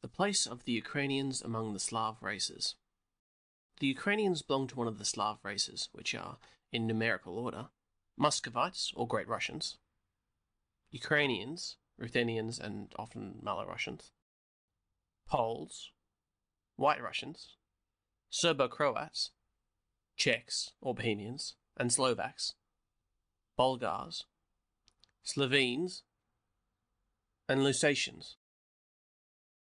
The place of the Ukrainians among the Slav races. The Ukrainians belong to one of the Slav races, which are, in numerical order, Muscovites, or Great Russians, Ukrainians, Ruthenians, and often Malo-Russians, Poles, White Russians, Serbo-Croats, Czechs, or Bohemians, and Slovaks, Bulgars, Slovenes, and Lusatians.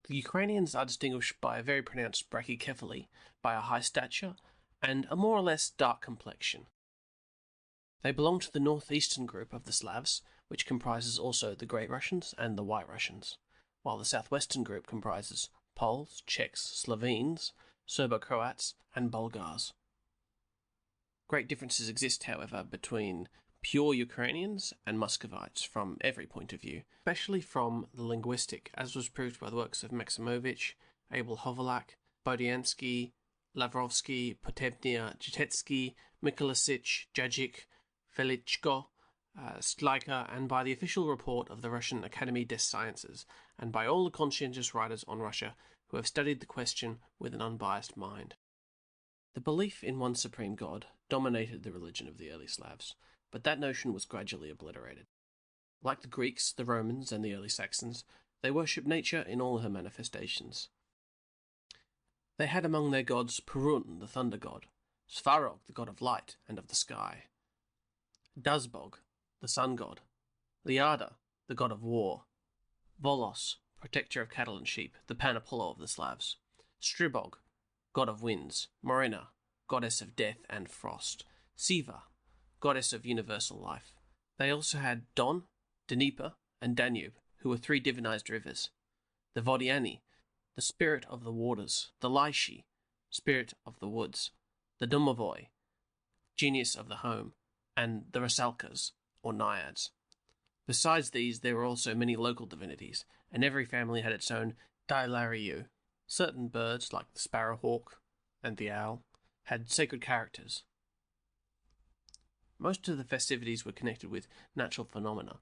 The Ukrainians are distinguished by a very pronounced brachycephaly, by a high stature, and a more or less dark complexion. They belong to the northeastern group of the Slavs, which comprises also the Great Russians and the White Russians, while the southwestern group comprises Poles, Czechs, Slovenes, Serbo-Croats, and Bulgars. Great differences exist, however, between pure Ukrainians and Muscovites from every point of view, especially from the linguistic, as was proved by the works of Maximovich, Abel Hovolak, Bodiansky, Lavrovsky, Potebnia, Jitetsky, Mikolasic, Jajic, Velichko, Stlaika, and by the official report of the Russian Academy des Sciences, and by all the conscientious writers on Russia who have studied the question with an unbiased mind. The belief in one supreme God dominated the religion of the early Slavs, but that notion was gradually obliterated. Like the Greeks, the Romans, and the early Saxons, they worshipped nature in all her manifestations. They had among their gods Perun, the thunder god, Svarog, the god of light and of the sky, Dazbog, the sun god, Liada, the god of war, Volos, protector of cattle and sheep, the Pan-Apollo of the Slavs, Stribog, god of winds, Morena, goddess of death and frost, Siva, goddess of universal life. They also had Don, Dnieper, and Danube, who were three divinized rivers, the Vodiani, the spirit of the waters, the Lyshi, spirit of the woods, the Domovoi, genius of the home, and the Rusalkas, or naiads. Besides these, there were also many local divinities, and every family had its own Dailariu. Certain birds, like the sparrowhawk and the owl, had sacred characters. Most of the festivities were connected with natural phenomena.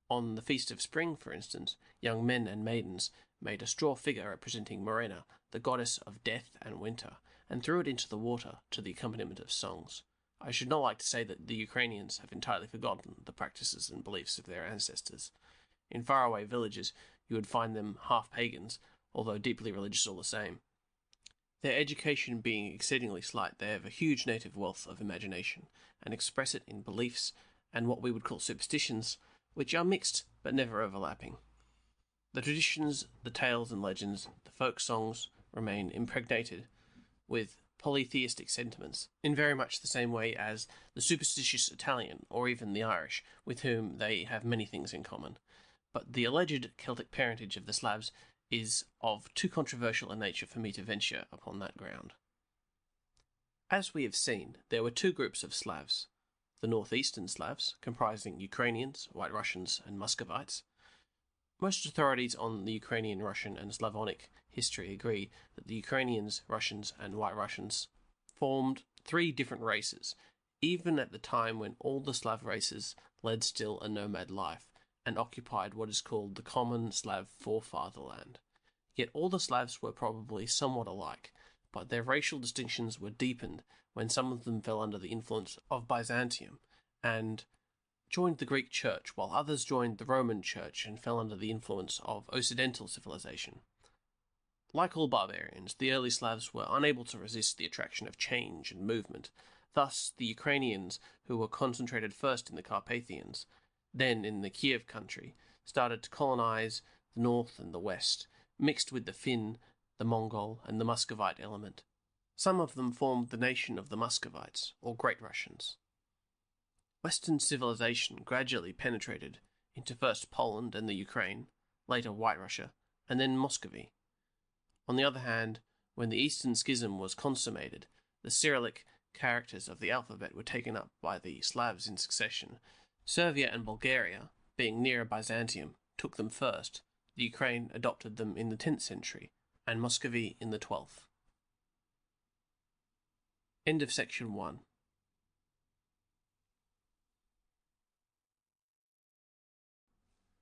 On the Feast of Spring, for instance, young men and maidens made a straw figure representing Morena, the goddess of death and winter, and threw it into the water to the accompaniment of songs. I should not like to say that the Ukrainians have entirely forgotten the practices and beliefs of their ancestors. In faraway villages, you would find them half pagans, although deeply religious all the same. Their education being exceedingly slight, they have a huge native wealth of imagination, and express it in beliefs and what we would call superstitions, which are mixed but never overlapping. The traditions, the tales and legends, the folk songs remain impregnated with polytheistic sentiments, in very much the same way as the superstitious Italian, or even the Irish, with whom they have many things in common. But the alleged Celtic parentage of the Slavs is of too controversial a nature for me to venture upon that ground. As we have seen, there were two groups of Slavs: the northeastern Slavs, comprising Ukrainians, White Russians, and Muscovites. Most authorities on the Ukrainian, Russian, and Slavonic history agree that the Ukrainians, Russians, and White Russians formed three different races, even at the time when all the Slav races led still a nomad life, and occupied what is called the common Slav forefatherland. Yet all the Slavs were probably somewhat alike, but their racial distinctions were deepened when some of them fell under the influence of Byzantium and joined the Greek Church, while others joined the Roman Church and fell under the influence of Occidental civilization. Like all barbarians, the early Slavs were unable to resist the attraction of change and movement. Thus, the Ukrainians, who were concentrated first in the Carpathians, then in the Kiev country, started to colonize the north and the west, mixed with the Finn, the Mongol, and the Muscovite element. Some of them formed the nation of the Muscovites, or Great Russians. Western civilization gradually penetrated into first Poland and the Ukraine, later White Russia, and then Muscovy. On the other hand, when the Eastern Schism was consummated, the Cyrillic characters of the alphabet were taken up by the Slavs in succession. Servia and Bulgaria, being nearer Byzantium, took them first. The Ukraine adopted them in the 10th century, and Muscovy in the 12th. End of section 1.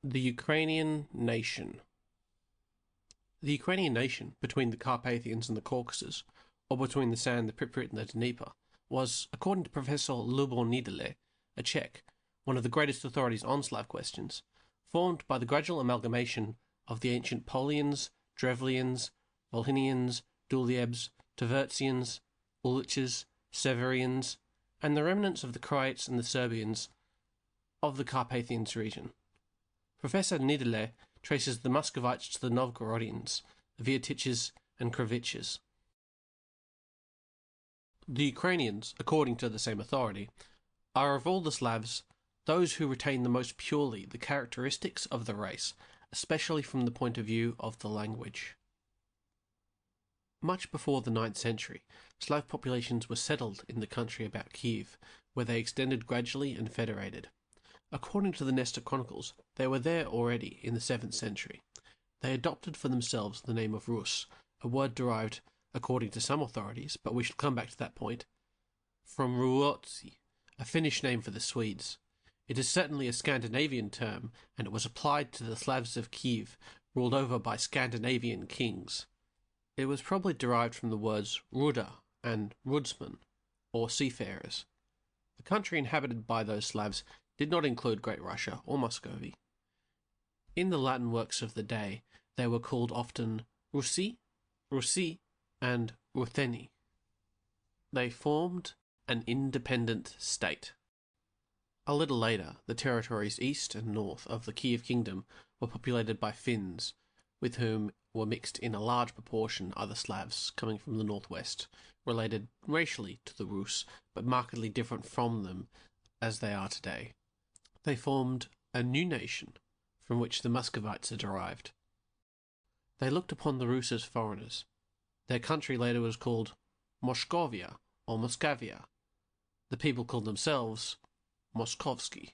The Ukrainian nation. The Ukrainian nation, between the Carpathians and the Caucasus, or between the San, the Pripyat and the Dnieper, was, according to Professor Lubor Nidale, a Czech, one of the greatest authorities on Slav questions, formed by the gradual amalgamation of the ancient Polians, Drevlians, Volhynians, Duliebs, Tvercians, Uliches, Severians, and the remnants of the Croats and the Serbians of the Carpathians region. Professor Nidale traces the Muscovites to the Novgorodians, the Viatiches and Kraviches. The Ukrainians, according to the same authority, are of all the Slavs those who retain the most purely the characteristics of the race, especially from the point of view of the language. Much before the 9th century, Slav populations were settled in the country about Kiev, where they extended gradually and federated. According to the Nestor Chronicles, they were there already in the 7th century. They adopted for themselves the name of Rus, a word derived, according to some authorities, but we shall come back to that point, from Ruotsi, a Finnish name for the Swedes. It is certainly a Scandinavian term, and it was applied to the Slavs of Kiev, ruled over by Scandinavian kings. It was probably derived from the words Ruda and Rudsman, or seafarers. The country inhabited by those Slavs did not include Great Russia or Muscovy. In the Latin works of the day, they were called often Russi, Russi, and Rutheni. They formed an independent state. A little later, the territories east and north of the Kiev kingdom were populated by Finns, with whom were mixed in a large proportion other Slavs coming from the northwest, related racially to the Rus, but markedly different from them as they are today. They formed a new nation, from which the Muscovites are derived. They looked upon the Rus as foreigners. Their country later was called Moscovia or Moscavia. The people called themselves Moskovsky.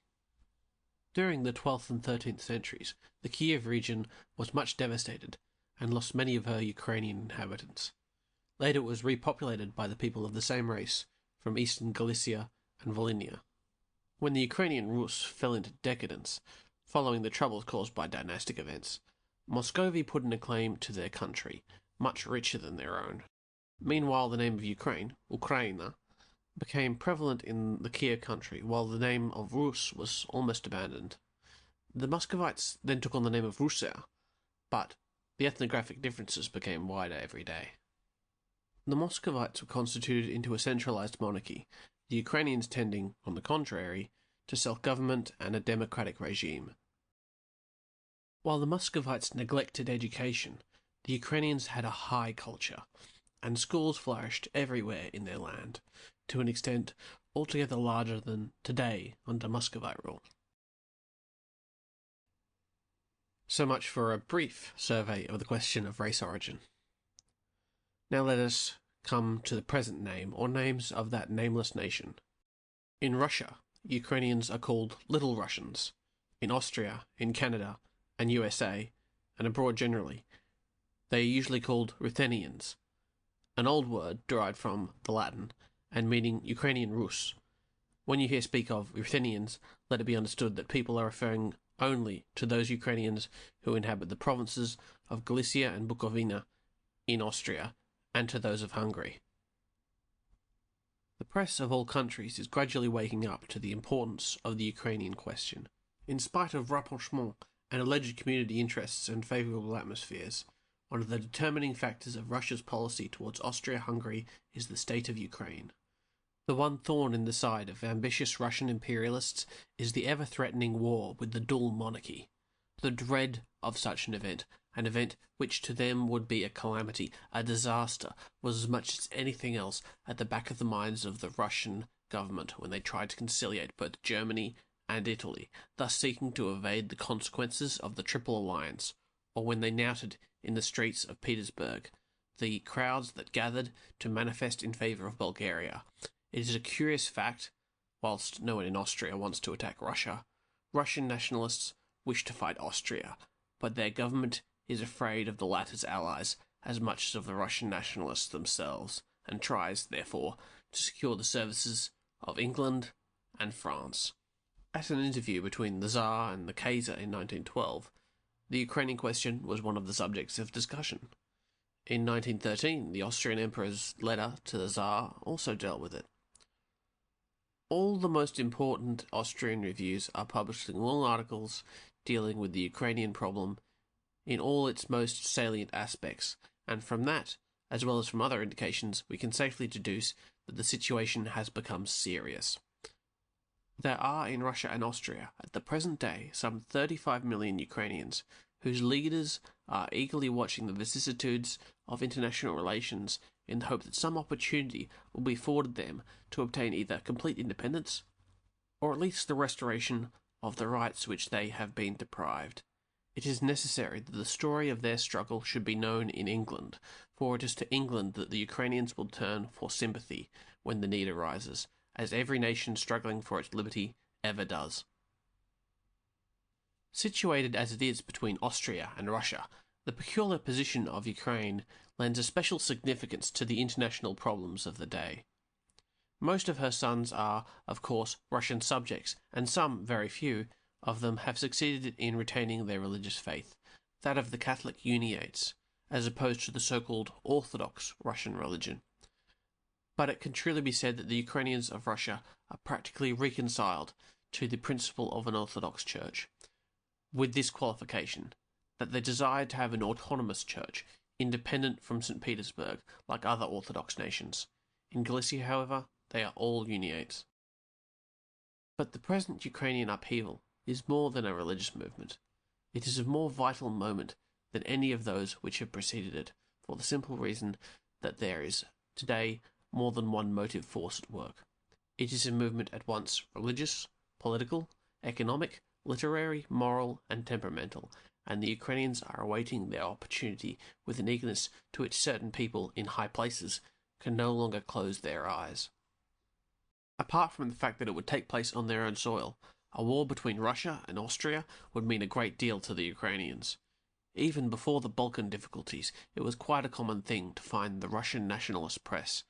During the 12th and 13th centuries, the Kiev region was much devastated and lost many of her Ukrainian inhabitants. Later it was repopulated by the people of the same race from eastern Galicia and Volhynia. When the Ukrainian Rus fell into decadence, following the troubles caused by dynastic events, Muscovy put in a claim to their country, much richer than their own. Meanwhile, the name of Ukraine, Ukraina, became prevalent in the Kiev country, while the name of Rus was almost abandoned. The Muscovites then took on the name of Russia, but the ethnographic differences became wider every day. The Muscovites were constituted into a centralized monarchy, the Ukrainians tending, on the contrary, to self-government and a democratic regime. While the Muscovites neglected education, the Ukrainians had a high culture, and schools flourished everywhere in their land, to an extent altogether larger than today under Muscovite rule. So much for a brief survey of the question of race origin. Now let us come to the present name, or names of that nameless nation. In Russia, Ukrainians are called Little Russians. In Austria, in Canada, and USA, and abroad generally, they are usually called Ruthenians, an old word derived from the Latin, and meaning Ukrainian Rus. When you hear speak of Ruthenians, let it be understood that people are referring only to those Ukrainians who inhabit the provinces of Galicia and Bukovina in Austria, and to those of Hungary. The press of all countries is gradually waking up to the importance of the Ukrainian question. In spite of rapprochement and alleged community interests and favourable atmospheres, one of the determining factors of Russia's policy towards Austria-Hungary is the state of Ukraine. The one thorn in the side of ambitious Russian imperialists is the ever-threatening war with the dual monarchy. The dread of such an event which to them would be a calamity, a disaster, was as much as anything else at the back of the minds of the Russian government when they tried to conciliate both Germany and Italy, thus seeking to evade the consequences of the Triple Alliance, or when they knouted in the streets of Petersburg the crowds that gathered to manifest in favour of Bulgaria. It is a curious fact, whilst no one in Austria wants to attack Russia, Russian nationalists wish to fight Austria, but their government is afraid of the latter's allies as much as of the Russian nationalists themselves, and tries, therefore, to secure the services of England and France. At an interview between the Tsar and the Kaiser in 1912, The Ukrainian question was one of the subjects of discussion. In 1913, the Austrian Emperor's letter to the Tsar also dealt with it. All the most important Austrian reviews are publishing long articles dealing with the Ukrainian problem in all its most salient aspects, and from that, as well as from other indications, we can safely deduce that the situation has become serious. There are in Russia and Austria, at the present day, some 35 million Ukrainians whose leaders are eagerly watching the vicissitudes of international relations in the hope that some opportunity will be afforded them to obtain either complete independence or at least the restoration of the rights which they have been deprived. It is necessary that the story of their struggle should be known in England, for it is to England that the Ukrainians will turn for sympathy when the need arises, as every nation struggling for its liberty ever does. Situated as it is between Austria and Russia, the peculiar position of Ukraine lends a special significance to the international problems of the day. Most of her sons are, of course, Russian subjects, and some, very few, of them have succeeded in retaining their religious faith, that of the Catholic Uniates, as opposed to the so-called Orthodox Russian religion. But it can truly be said that the Ukrainians of Russia are practically reconciled to the principle of an Orthodox Church, with this qualification, that they desire to have an autonomous church, independent from St. Petersburg, like other Orthodox nations. In Galicia, however, they are all Uniates. But the present Ukrainian upheaval is more than a religious movement. It is a more vital moment than any of those which have preceded it, for the simple reason that there is, today, more than one motive force at work. It is a movement at once religious, political, economic, literary, moral, and temperamental, and the Ukrainians are awaiting their opportunity with an eagerness to which certain people in high places can no longer close their eyes. Apart from the fact that it would take place on their own soil, a war between Russia and Austria would mean a great deal to the Ukrainians. Even before the Balkan difficulties, it was quite a common thing to find the Russian nationalist press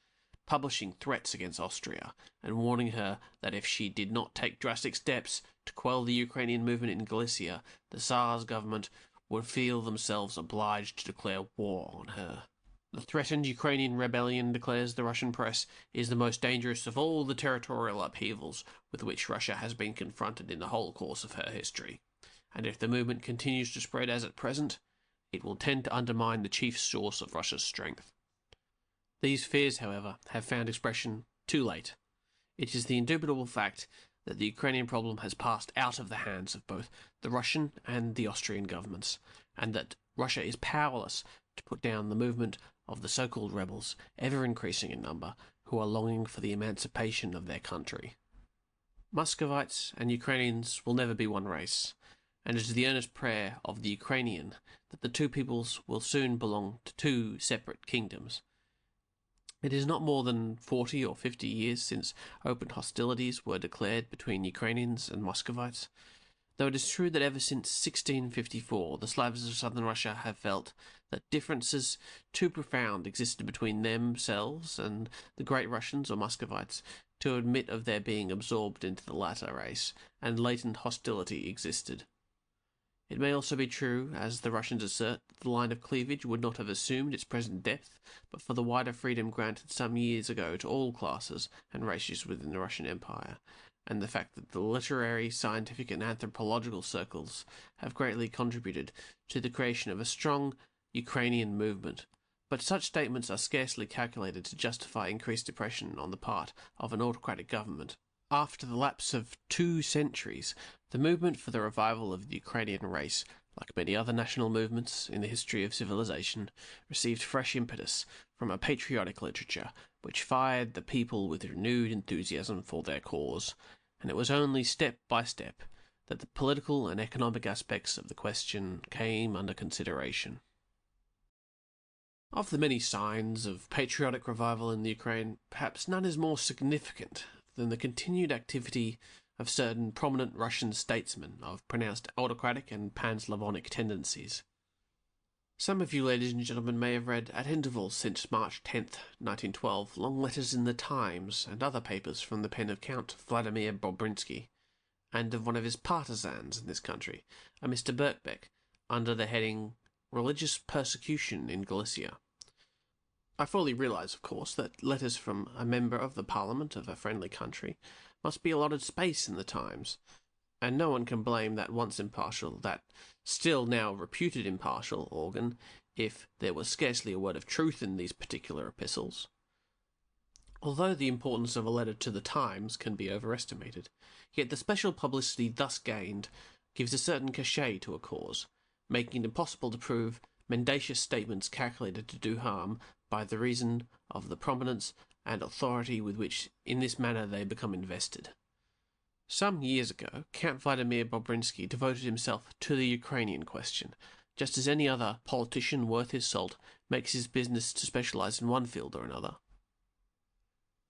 publishing threats against Austria and warning her that if she did not take drastic steps to quell the Ukrainian movement in Galicia, the Tsar's government would feel themselves obliged to declare war on her. The threatened Ukrainian rebellion, declares the Russian press, is the most dangerous of all the territorial upheavals with which Russia has been confronted in the whole course of her history, and if the movement continues to spread as at present, it will tend to undermine the chief source of Russia's strength. These fears, however, have found expression too late. It is the indubitable fact that the Ukrainian problem has passed out of the hands of both the Russian and the Austrian governments, and that Russia is powerless to put down the movement of the so-called rebels, ever increasing in number, who are longing for the emancipation of their country. Muscovites and Ukrainians will never be one race, and it is the earnest prayer of the Ukrainian that the two peoples will soon belong to two separate kingdoms. It is not more than 40 or 50 years since open hostilities were declared between Ukrainians and Muscovites, though it is true that ever since 1654 the Slavs of southern Russia have felt that differences too profound existed between themselves and the Great Russians or Muscovites to admit of their being absorbed into the latter race, and latent hostility existed. It may also be true, as the Russians assert, that the line of cleavage would not have assumed its present depth but for the wider freedom granted some years ago to all classes and races within the Russian Empire, and the fact that the literary, scientific, and anthropological circles have greatly contributed to the creation of a strong Ukrainian movement. But such statements are scarcely calculated to justify increased oppression on the part of an autocratic government. After the lapse of 2 centuries, the movement for the revival of the Ukrainian race, like many other national movements in the history of civilization, received fresh impetus from a patriotic literature which fired the people with renewed enthusiasm for their cause, and it was only step by step that the political and economic aspects of the question came under consideration. Of the many signs of patriotic revival in the Ukraine, perhaps none is more significant than the continued activity of certain prominent Russian statesmen of pronounced autocratic and pan-Slavonic tendencies. Some of you, ladies and gentlemen, may have read at intervals since March 10th, 1912, long letters in the Times and other papers from the pen of Count Vladimir Bobrinsky, and of one of his partisans in this country, a Mr. Birkbeck, under the heading Religious Persecution in Galicia. I fully realise, of course, that letters from a member of the Parliament of a friendly country must be allotted space in the Times, and no one can blame that once impartial, that still now reputed impartial organ, if there was scarcely a word of truth in these particular epistles. Although the importance of a letter to the Times can be overestimated, yet the special publicity thus gained gives a certain cachet to a cause, making it impossible to prove mendacious statements calculated to do harm by the reason of the prominence and authority with which in this manner they become invested. Some years ago, Count Vladimir Bobrinsky devoted himself to the Ukrainian question, just as any other politician worth his salt makes his business to specialise in one field or another.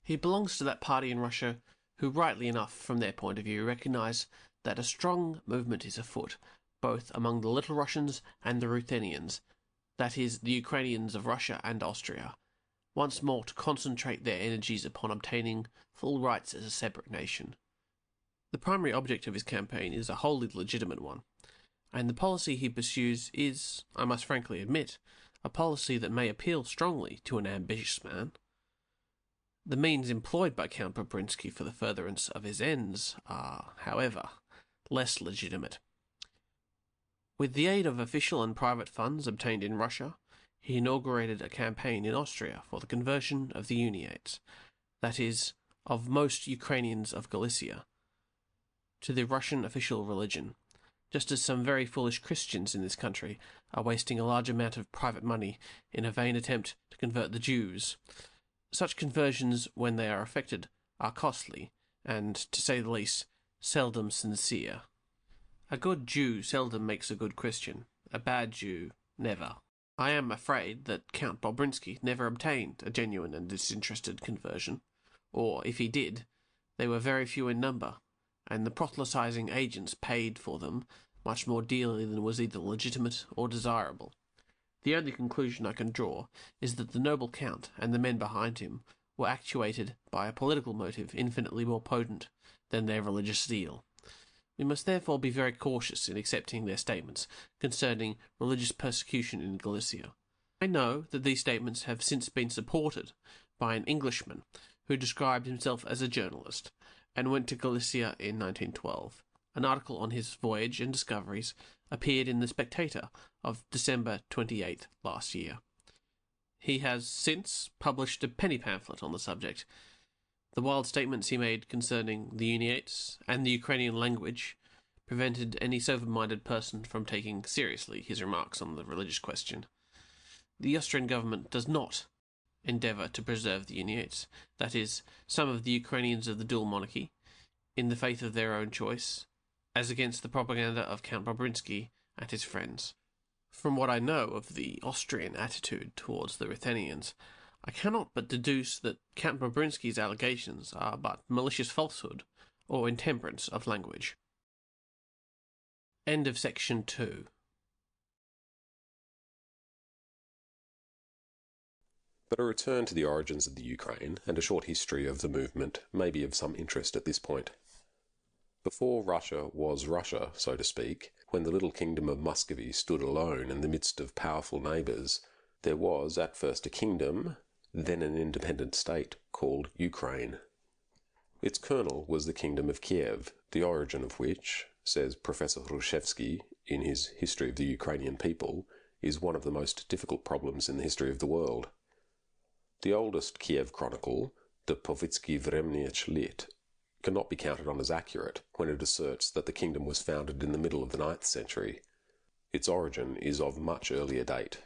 He belongs to that party in Russia who, rightly enough from their point of view, recognise that a strong movement is afoot, both among the Little Russians and the Ruthenians, that is, the Ukrainians of Russia and Austria, once more to concentrate their energies upon obtaining full rights as a separate nation. The primary object of his campaign is a wholly legitimate one, and the policy he pursues is, I must frankly admit, a policy that may appeal strongly to an ambitious man. The means employed by Count Bobrinsky for the furtherance of his ends are, however, less legitimate. With the aid of official and private funds obtained in Russia, he inaugurated a campaign in Austria for the conversion of the Uniates, that is, of most Ukrainians of Galicia, to the Russian official religion, just as some very foolish Christians in this country are wasting a large amount of private money in a vain attempt to convert the Jews. Such conversions, when they are effected, are costly, and, to say the least, seldom sincere. A good Jew seldom makes a good Christian, a bad Jew never. I am afraid that Count Bobrinsky never obtained a genuine and disinterested conversion, or, if he did, they were very few in number, and the proselytizing agents paid for them much more dearly than was either legitimate or desirable. The only conclusion I can draw is that the noble Count and the men behind him were actuated by a political motive infinitely more potent than their religious zeal. We must therefore be very cautious in accepting their statements concerning religious persecution in Galicia. I know that these statements have since been supported by an Englishman who described himself as a journalist and went to Galicia in 1912. An article on his voyage and discoveries appeared in The Spectator of December 28th last year. He has since published a penny pamphlet on the subject. The wild statements he made concerning the Uniates and the Ukrainian language prevented any sober-minded person from taking seriously his remarks on the religious question. The Austrian government does not endeavour to preserve the Uniates, that is, some of the Ukrainians of the dual monarchy, in the faith of their own choice, as against the propaganda of Count Bobrinsky and his friends. From what I know of the Austrian attitude towards the Ruthenians, I cannot but deduce that Count Bobrinsky's allegations are but malicious falsehood or intemperance of language. End of section 2. But a return to the origins of the Ukraine and a short history of the movement may be of some interest at this point. Before Russia was Russia, so to speak, when the little kingdom of Muscovy stood alone in the midst of powerful neighbours, there was at first a kingdom, then an independent state, called Ukraine. Its kernel was the kingdom of Kiev, the origin of which, says Professor Hrushevsky in his History of the Ukrainian People, is one of the most difficult problems in the history of the world. The oldest Kiev chronicle, the Povitsky Vremniach Lit, cannot be counted on as accurate when it asserts that the kingdom was founded in the middle of the 9th century. Its origin is of much earlier date.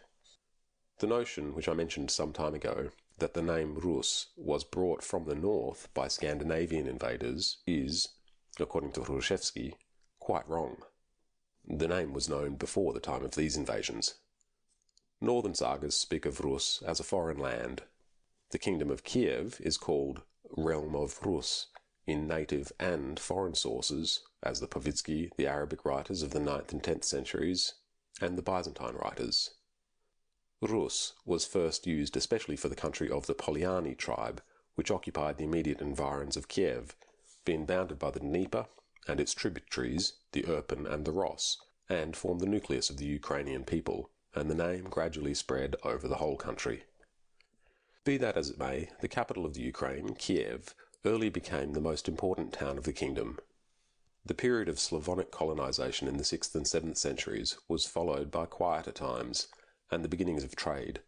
The notion, which I mentioned some time ago, that the name Rus was brought from the north by Scandinavian invaders is, according to Hrushevsky, quite wrong. The name was known before the time of these invasions. Northern sagas speak of Rus as a foreign land. The kingdom of Kiev is called Realm of Rus in native and foreign sources, as the Povitsky, the Arabic writers of the 9th and 10th centuries, and the Byzantine writers. Rus was first used especially for the country of the Polyani tribe, which occupied the immediate environs of Kiev, being bounded by the Dnieper and its tributaries, the Irpin and the Ros, and formed the nucleus of the Ukrainian people, and the name gradually spread over the whole country. Be that as it may, the capital of the Ukraine, Kiev, early became the most important town of the kingdom. The period of Slavonic colonization in the 6th and 7th centuries was followed by quieter times and the beginnings of trade.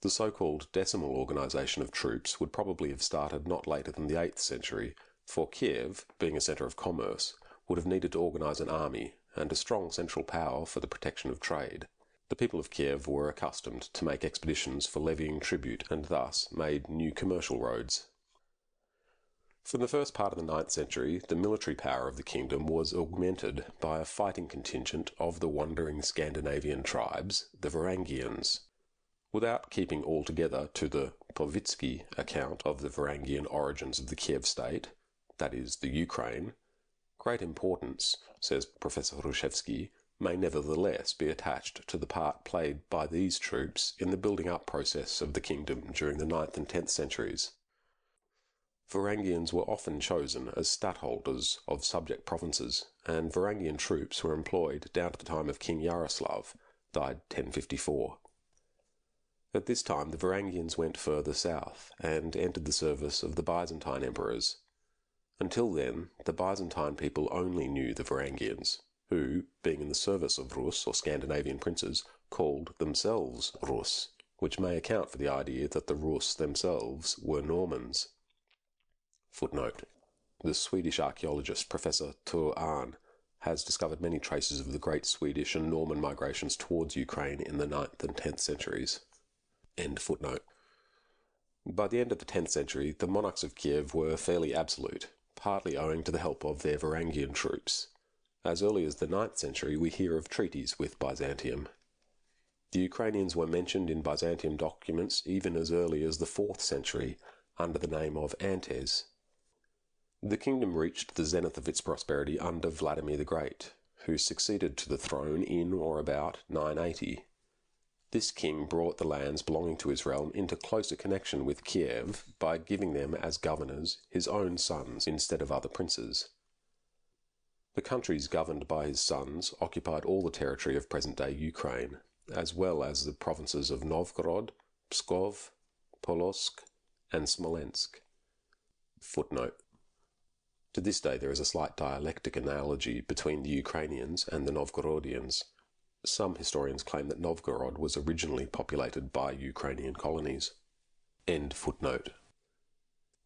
The so-called decimal organization of troops would probably have started not later than the 8th century, for Kiev, being a centre of commerce, would have needed to organize an army and a strong central power for the protection of trade. The people of Kiev were accustomed to make expeditions for levying tribute and thus made new commercial roads. From the first part of the 9th century, the military power of the kingdom was augmented by a fighting contingent of the wandering Scandinavian tribes, the Varangians. Without keeping altogether to the Povitsky account of the Varangian origins of the Kiev state, that is, the Ukraine, great importance, says Professor Hrushevsky, may nevertheless be attached to the part played by these troops in the building-up process of the kingdom during the 9th and 10th centuries. Varangians were often chosen as stadtholders of subject provinces, and Varangian troops were employed down to the time of King Yaroslav, died 1054. At this time the Varangians went further south and entered the service of the Byzantine emperors. Until then, the Byzantine people only knew the Varangians, who, being in the service of Rus or Scandinavian princes, called themselves Rus, which may account for the idea that the Rus themselves were Normans. Footnote: the Swedish archaeologist Professor Tor Arn has discovered many traces of the great Swedish and Norman migrations towards Ukraine in the 9th and 10th centuries. End footnote. By the end of the 10th century, the monarchs of Kiev were fairly absolute, partly owing to the help of their Varangian troops. As early as the 9th century, we hear of treaties with Byzantium. The Ukrainians were mentioned in Byzantium documents even as early as the 4th century, under the name of Antes. The kingdom reached the zenith of its prosperity under Vladimir the Great, who succeeded to the throne in or about 980. This king brought the lands belonging to his realm into closer connection with Kiev by giving them as governors his own sons instead of other princes. The countries governed by his sons occupied all the territory of present-day Ukraine, as well as the provinces of Novgorod, Pskov, Polotsk, and Smolensk. Footnote: to this day there is a slight dialectic analogy between the Ukrainians and the Novgorodians. Some historians claim that Novgorod was originally populated by Ukrainian colonies. End footnote.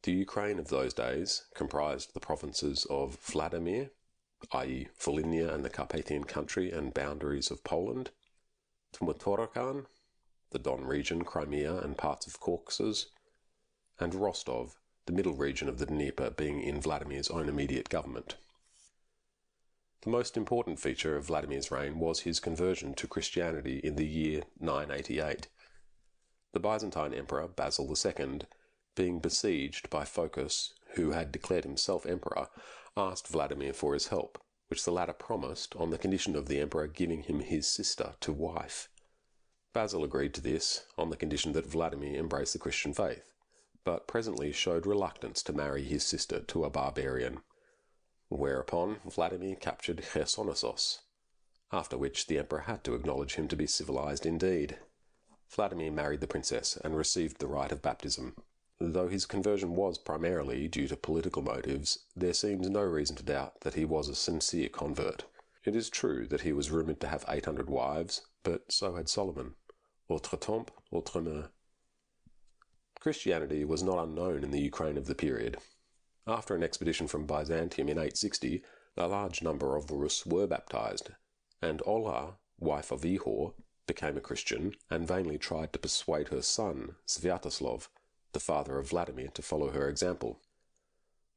The Ukraine of those days comprised the provinces of Vladimir, i.e. Volhynia and the Carpathian country and boundaries of Poland, Tmutorokhan, the Don region, Crimea and parts of Caucasus, and Rostov, the middle region of the Dnieper, being in Vladimir's own immediate government. The most important feature of Vladimir's reign was his conversion to Christianity in the year 988. The Byzantine Emperor Basil II, being besieged by Phocas, who had declared himself emperor, asked Vladimir for his help, which the latter promised on the condition of the emperor giving him his sister to wife. Basil agreed to this on the condition that Vladimir embrace the Christian faith, but presently showed reluctance to marry his sister to a barbarian. Whereupon Vladimir captured Chersonesos, after which the emperor had to acknowledge him to be civilized indeed. Vladimir married the princess and received the rite of baptism. Though his conversion was primarily due to political motives, there seems no reason to doubt that he was a sincere convert. It is true that he was rumoured to have 800 wives, but so had Solomon. Outre-tombe, outre-mer. Christianity was not unknown in the Ukraine of the period. After an expedition from Byzantium in 860, a large number of Rus were baptized, and Olha, wife of Ihor, became a Christian and vainly tried to persuade her son, Sviatoslav, the father of Vladimir, to follow her example.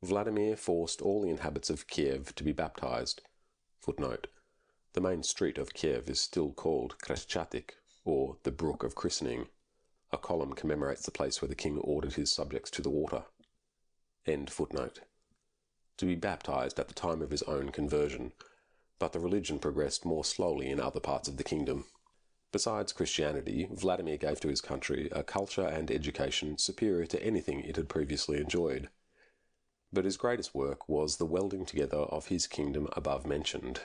Vladimir forced all the inhabitants of Kiev to be baptized. Footnote: the main street of Kiev is still called Kreshchatyk, or the Brook of Christening. A column commemorates the place where the king ordered his subjects to the water. End footnote. To be baptized at the time of his own conversion, but the religion progressed more slowly in other parts of the kingdom. Besides Christianity, Vladimir gave to his country a culture and education superior to anything it had previously enjoyed. But his greatest work was the welding together of his kingdom above mentioned.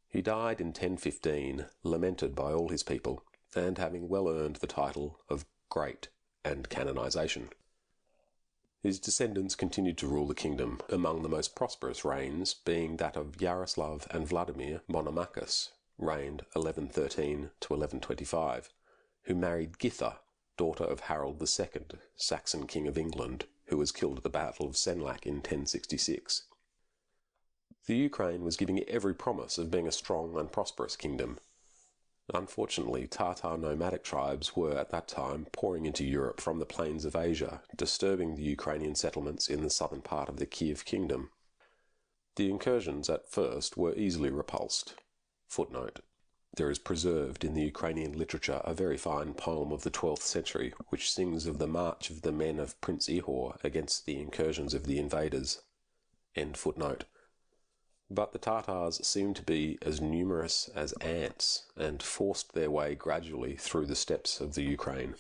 He died in 1015, lamented by all his people, and having well earned the title of Great and canonization. His descendants continued to rule the kingdom, among the most prosperous reigns being that of Yaroslav and Vladimir Monomachus, reigned 1113 to 1125, who married Githa, daughter of Harold II, Saxon King of England, who was killed at the Battle of Senlac in 1066. The Ukraine was giving every promise of being a strong and prosperous kingdom. Unfortunately, Tatar nomadic tribes were at that time pouring into Europe from the plains of Asia, disturbing the Ukrainian settlements in the southern part of the Kiev kingdom. The incursions at first were easily repulsed. Footnote: there is preserved in the Ukrainian literature a very fine poem of the 12th century which sings of the march of the men of Prince Ihor against the incursions of the invaders. End footnote. But the Tatars seemed to be as numerous as ants, and forced their way gradually through the steppes of the Ukraine.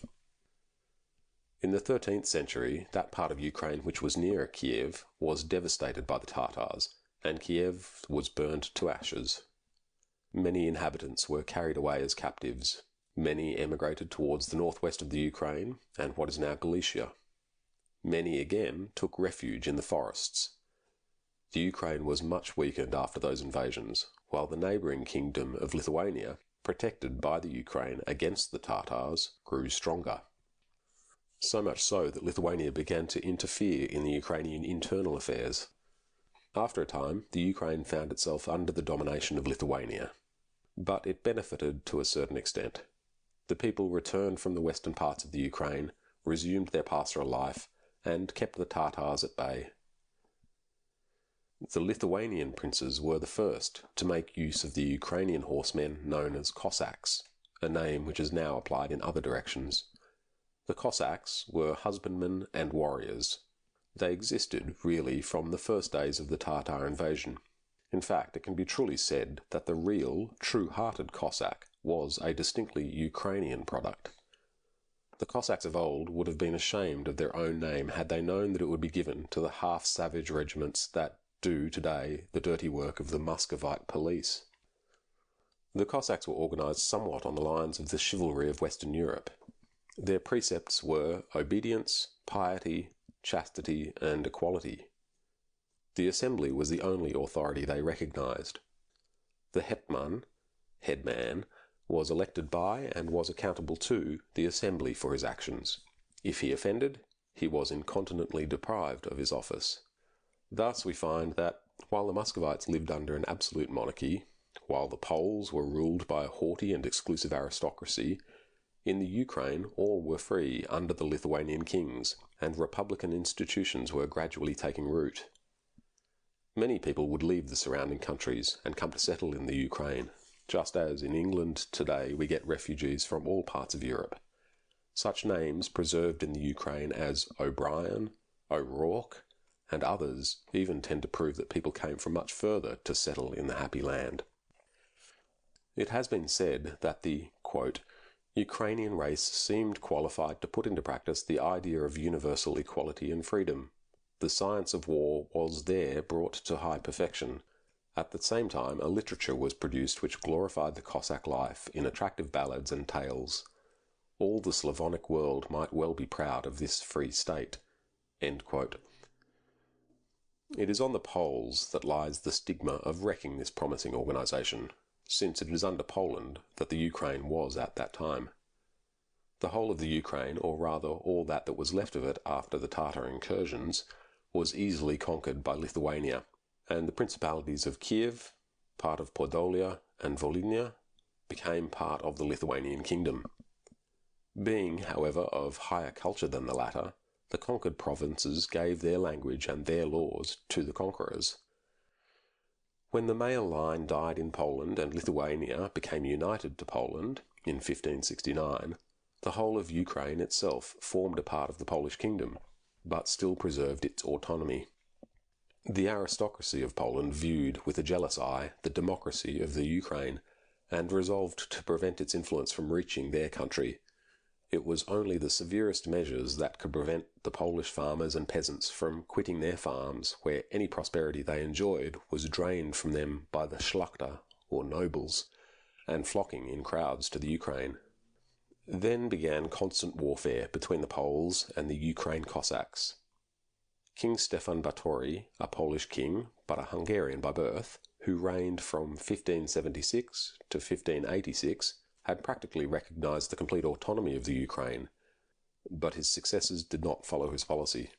In the 13th century, that part of Ukraine which was near Kiev was devastated by the Tatars, and Kiev was burnt to ashes. Many inhabitants were carried away as captives. Many emigrated towards the northwest of the Ukraine, and what is now Galicia. Many again took refuge in the forests. The Ukraine was much weakened after those invasions, while the neighbouring kingdom of Lithuania, protected by the Ukraine against the Tatars, grew stronger. So much so that Lithuania began to interfere in the Ukrainian internal affairs. After a time, the Ukraine found itself under the domination of Lithuania. But it benefited to a certain extent. The people returned from the western parts of the Ukraine, resumed their pastoral life, and kept the Tatars at bay. The Lithuanian princes were the first to make use of the Ukrainian horsemen known as Cossacks, a name which is now applied in other directions. The Cossacks were husbandmen and warriors. They existed, really, from the first days of the Tatar invasion. In fact, it can be truly said that the real, true-hearted Cossack was a distinctly Ukrainian product. The Cossacks of old would have been ashamed of their own name had they known that it would be given to the half-savage regiments that do today the dirty work of the Muscovite police. The Cossacks were organised somewhat on the lines of the chivalry of Western Europe. Their precepts were obedience, piety, chastity, and equality. The assembly was the only authority they recognised. The hetman, headman, was elected by and was accountable to the assembly for his actions. If he offended, he was incontinently deprived of his office. Thus we find that, while the Muscovites lived under an absolute monarchy, while the Poles were ruled by a haughty and exclusive aristocracy, in the Ukraine all were free under the Lithuanian kings, and republican institutions were gradually taking root. Many people would leave the surrounding countries and come to settle in the Ukraine, just as in England today we get refugees from all parts of Europe. Such names preserved in the Ukraine as O'Brien, O'Rourke, and others even tend to prove that people came from much further to settle in the happy land. It has been said that the, quote, Ukrainian race seemed qualified to put into practice the idea of universal equality and freedom. The science of war was there brought to high perfection. At the same time, a literature was produced which glorified the Cossack life in attractive ballads and tales. All the Slavonic world might well be proud of this free state. End quote. It is on the Poles that lies the stigma of wrecking this promising organisation, since it is under Poland that the Ukraine was at that time. The whole of the Ukraine, or rather all that was left of it after the Tatar incursions, was easily conquered by Lithuania, and the principalities of Kiev, part of Podolia and Volhynia, became part of the Lithuanian kingdom. Being, however, of higher culture than the latter, the conquered provinces gave their language and their laws to the conquerors. When the male line died in Poland and Lithuania became united to Poland in 1569, the whole of Ukraine itself formed a part of the Polish kingdom, but still preserved its autonomy. The aristocracy of Poland viewed with a jealous eye the democracy of the Ukraine, and resolved to prevent its influence from reaching their country. It was only the severest measures that could prevent the Polish farmers and peasants from quitting their farms, where any prosperity they enjoyed was drained from them by the szlachta, or nobles, and flocking in crowds to the Ukraine. Then began constant warfare between the Poles and the Ukraine Cossacks. King Stefan Batory, a Polish king, but a Hungarian by birth, who reigned from 1576 to 1586, had practically recognised the complete autonomy of the Ukraine, but his successors did not follow his policy.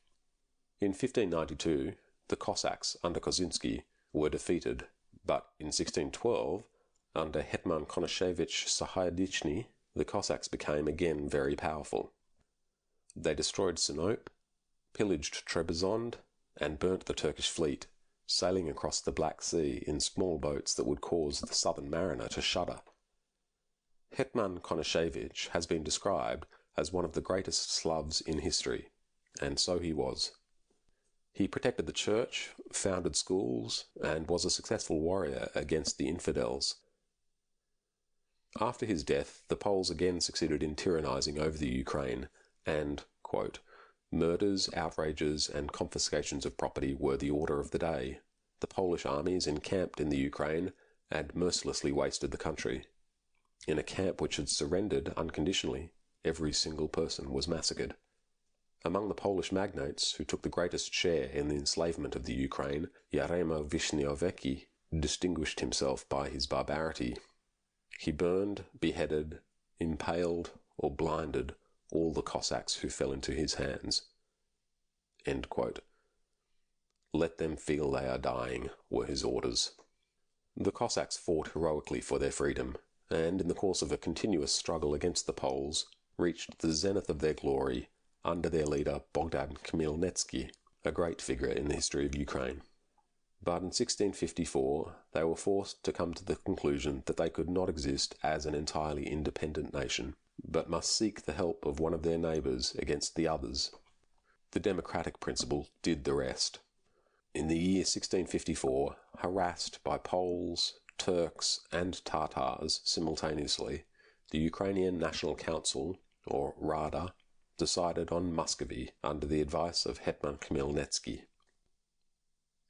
In 1592, the Cossacks under Koszynski were defeated, but in 1612, under Hetman Konashevich Sahaydachny, the Cossacks became again very powerful. They destroyed Sinope, pillaged Trebizond, and burnt the Turkish fleet, sailing across the Black Sea in small boats that would cause the southern mariner to shudder. Hetman Konashevich has been described as one of the greatest Slavs in history, and so he was. He protected the church, founded schools, and was a successful warrior against the infidels. After his death, the Poles again succeeded in tyrannizing over the Ukraine, and, quote, murders, outrages, and confiscations of property were the order of the day. The Polish armies encamped in the Ukraine and mercilessly wasted the country. In a camp which had surrendered unconditionally, every single person was massacred. Among the Polish magnates who took the greatest share in the enslavement of the Ukraine, Yarema Wisniewski distinguished himself by his barbarity. He burned, beheaded, impaled, or blinded all the Cossacks who fell into his hands. End quote. Let them feel they are dying, were his orders. The Cossacks fought heroically for their freedom, and in the course of a continuous struggle against the Poles, reached the zenith of their glory under their leader Bogdan Khmelnytsky, a great figure in the history of Ukraine. But in 1654, they were forced to come to the conclusion that they could not exist as an entirely independent nation, but must seek the help of one of their neighbours against the others. The democratic principle did the rest. In the year 1654, harassed by Poles, Turks, and Tatars simultaneously, the Ukrainian National Council, or Rada, decided on Muscovy under the advice of Hetman Khmelnytsky.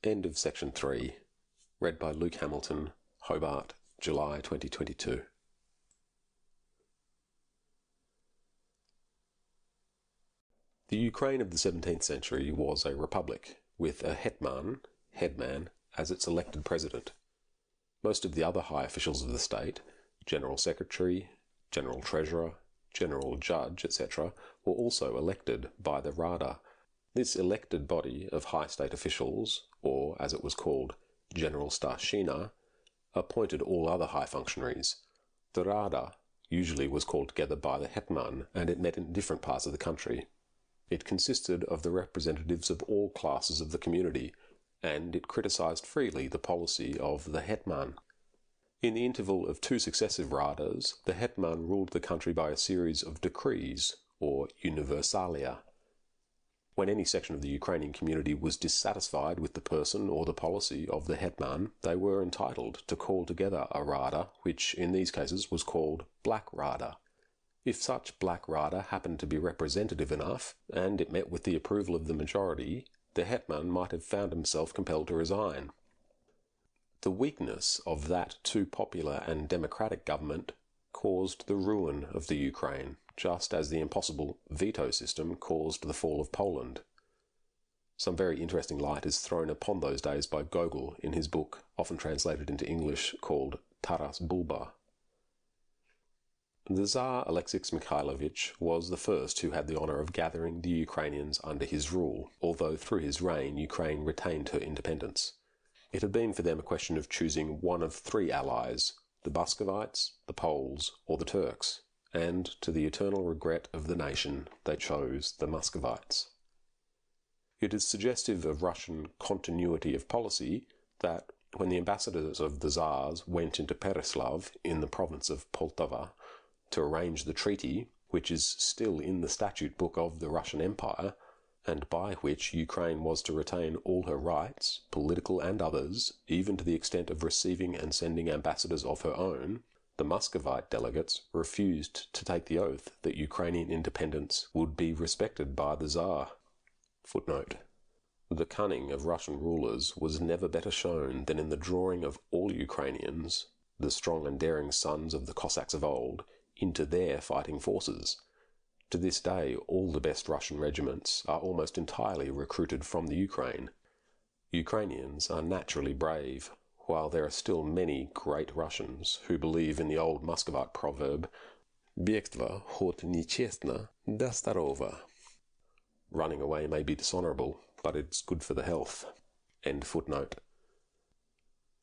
End of section 3. Read by Luke Hamilton, Hobart, July 2022. The Ukraine of the 17th century was a republic, with a hetman, headman, as its elected president. Most of the other high officials of the state, general secretary, general treasurer, general judge, etc., were also elected by the Rada. This elected body of high state officials, or as it was called, General Starshina, appointed all other high functionaries. The Rada usually was called together by the hetman, and it met in different parts of the country. It consisted of the representatives of all classes of the community, and it criticised freely the policy of the hetman. In the interval of two successive Radas, the hetman ruled the country by a series of decrees, or universalia. When any section of the Ukrainian community was dissatisfied with the person or the policy of the hetman, they were entitled to call together a Rada, which in these cases was called Black Rada. If such Black Rada happened to be representative enough, and it met with the approval of the majority, the hetman might have found himself compelled to resign. The weakness of that too popular and democratic government caused the ruin of the Ukraine, just as the impossible veto system caused the fall of Poland. Some very interesting light is thrown upon those days by Gogol in his book, often translated into English, called Taras Bulba. The Tsar Alexis Mikhailovich was the first who had the honour of gathering the Ukrainians under his rule, although through his reign Ukraine retained her independence. It had been for them a question of choosing one of three allies, the Muscovites, the Poles, or the Turks, and, to the eternal regret of the nation, they chose the Muscovites. It is suggestive of Russian continuity of policy that, when the ambassadors of the Tsars went into Pereslav, in the province of Poltava, to arrange the treaty, which is still in the statute book of the Russian Empire, and by which Ukraine was to retain all her rights, political and others, even to the extent of receiving and sending ambassadors of her own, the Muscovite delegates refused to take the oath that Ukrainian independence would be respected by the Tsar. Footnote. The cunning of Russian rulers was never better shown than in the drawing of all Ukrainians, the strong and daring sons of the Cossacks of old, into their fighting forces. To this day, all the best Russian regiments are almost entirely recruited from the Ukraine. Ukrainians are naturally brave, while there are still many great Russians who believe in the old Muscovite proverb, "Бегство хоть нечестно, да здорово." Running away may be dishonourable, but it's good for the health. End footnote.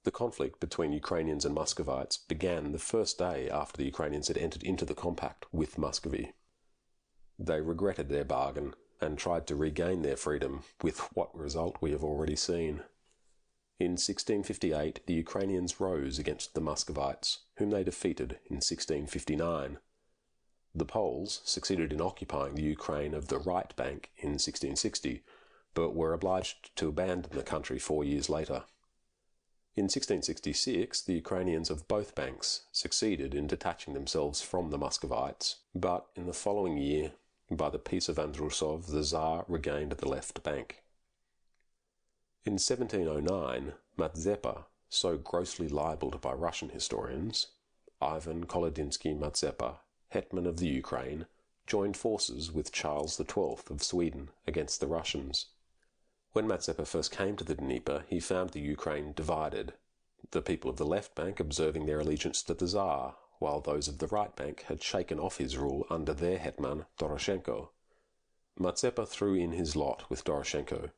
The conflict between Ukrainians and Muscovites began the first day after the Ukrainians had entered into the compact with Muscovy. They regretted their bargain and tried to regain their freedom, with what result we have already seen. In 1658, the Ukrainians rose against the Muscovites, whom they defeated in 1659. The Poles succeeded in occupying the Ukraine of the right bank in 1660, but were obliged to abandon the country 4 years later. In 1666, the Ukrainians of both banks succeeded in detaching themselves from the Muscovites, but in the following year, by the Peace of Andrusov, the Tsar regained the left bank. In 1709, Mazepa, so grossly libelled by Russian historians, Ivan Kolodinsky-Mazepa, hetman of the Ukraine, joined forces with Charles XII of Sweden against the Russians. When Mazepa first came to the Dnieper, he found the Ukraine divided, the people of the left bank observing their allegiance to the Tsar, while those of the right bank had shaken off his rule under their hetman, Doroshenko. Mazepa threw in his lot with Doroshenko,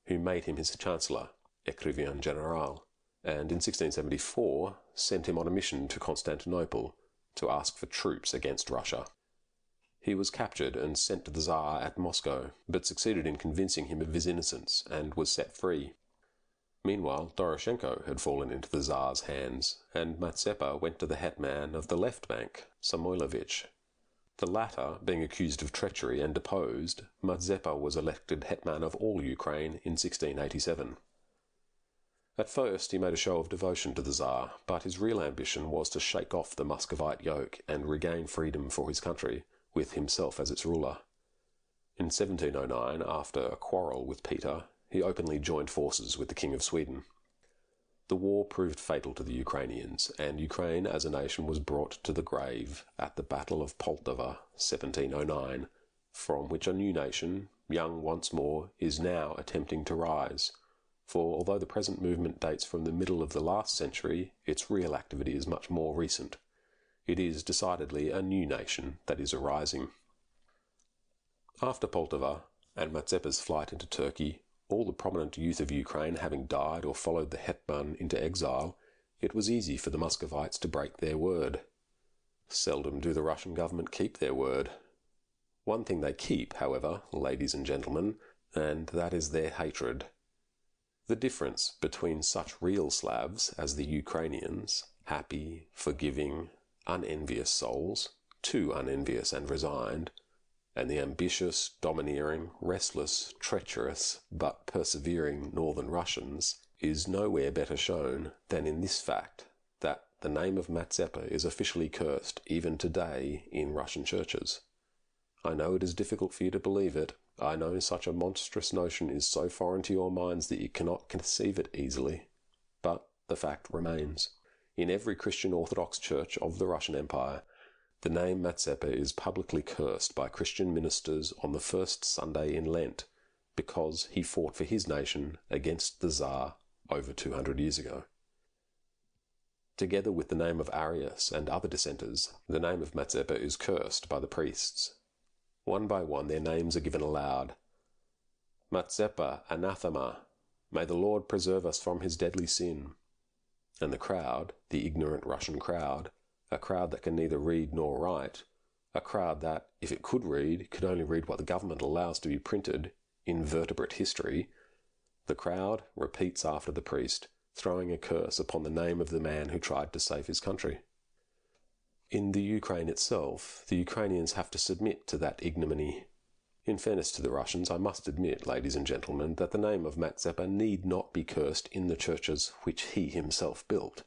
who made him his chancellor, écrivain général, and in 1674 sent him on a mission to Constantinople to ask for troops against Russia. He was captured and sent to the Tsar at Moscow, but succeeded in convincing him of his innocence and was set free. Meanwhile, Doroshenko had fallen into the Tsar's hands, and Mazepa went to the hetman of the left bank, Samoilovich. The latter, being accused of treachery and deposed, Mazepa was elected hetman of all Ukraine in 1687. At first he made a show of devotion to the Tsar, but his real ambition was to shake off the Muscovite yoke and regain freedom for his country, with himself as its ruler. In 1709, after a quarrel with Peter, he openly joined forces with the King of Sweden. The war proved fatal to the Ukrainians, and Ukraine as a nation was brought to the grave at the Battle of Poltava, 1709, from which a new nation, young once more, is now attempting to rise. For although the present movement dates from the middle of the last century, its real activity is much more recent. It is decidedly a new nation that is arising. After Poltava and Mazepa's flight into Turkey, all the prominent youth of Ukraine having died or followed the hetman into exile, it was easy for the Muscovites to break their word. Seldom do the Russian government keep their word. One thing they keep, however, ladies and gentlemen, and that is their hatred. The difference between such real Slavs as the Ukrainians, happy, forgiving, unenvious souls, too unenvious and resigned, and the ambitious, domineering, restless, treacherous, but persevering northern Russians, is nowhere better shown than in this fact, that the name of Mazepa is officially cursed even today in Russian churches. I know it is difficult for you to believe it. I know such a monstrous notion is so foreign to your minds that you cannot conceive it easily. But the fact remains. In every Christian Orthodox church of the Russian Empire, the name Mazepa is publicly cursed by Christian ministers on the first Sunday in Lent, because he fought for his nation against the Tsar over 200 years ago. Together with the name of Arius and other dissenters, the name of Mazepa is cursed by the priests. One by one their names are given aloud. Mazepa, anathema, may the Lord preserve us from his deadly sin. And the crowd, the ignorant Russian crowd, a crowd that can neither read nor write, a crowd that, if it could read, could only read what the government allows to be printed, invertebrate history, the crowd repeats after the priest, throwing a curse upon the name of the man who tried to save his country. In the Ukraine itself, the Ukrainians have to submit to that ignominy. In fairness to the Russians, I must admit, ladies and gentlemen, that the name of Mazepa need not be cursed in the churches which he himself built.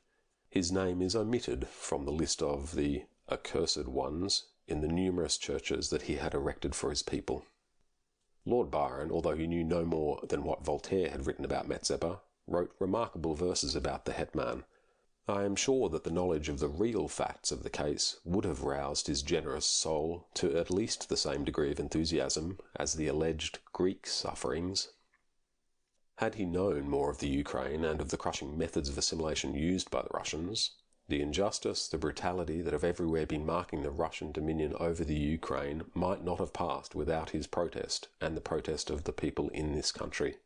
His name is omitted from the list of the accursed ones in the numerous churches that he had erected for his people. Lord Byron, although he knew no more than what Voltaire had written about Mazepa, wrote remarkable verses about the hetman. I am sure that the knowledge of the real facts of the case would have roused his generous soul to at least the same degree of enthusiasm as the alleged Greek sufferings. Had he known more of the Ukraine and of the crushing methods of assimilation used by the Russians, the injustice, the brutality that have everywhere been marking the Russian dominion over the Ukraine might not have passed without his protest and the protest of the people in this country.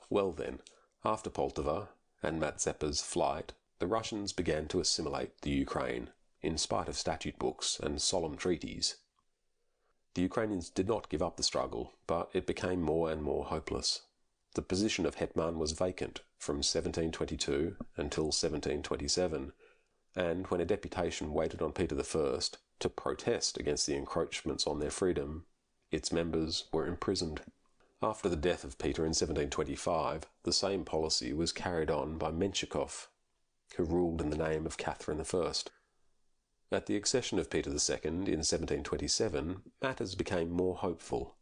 Well then, after Poltava and Mazeppa's flight, the Russians began to assimilate the Ukraine, in spite of statute books and solemn treaties. The Ukrainians did not give up the struggle, but it became more and more hopeless. The position of hetman was vacant from 1722 until 1727, and when a deputation waited on Peter I to protest against the encroachments on their freedom, its members were imprisoned. After the death of Peter in 1725, the same policy was carried on by Menshikov, who ruled in the name of Catherine I. At the accession of Peter II in 1727, matters became more hopeful.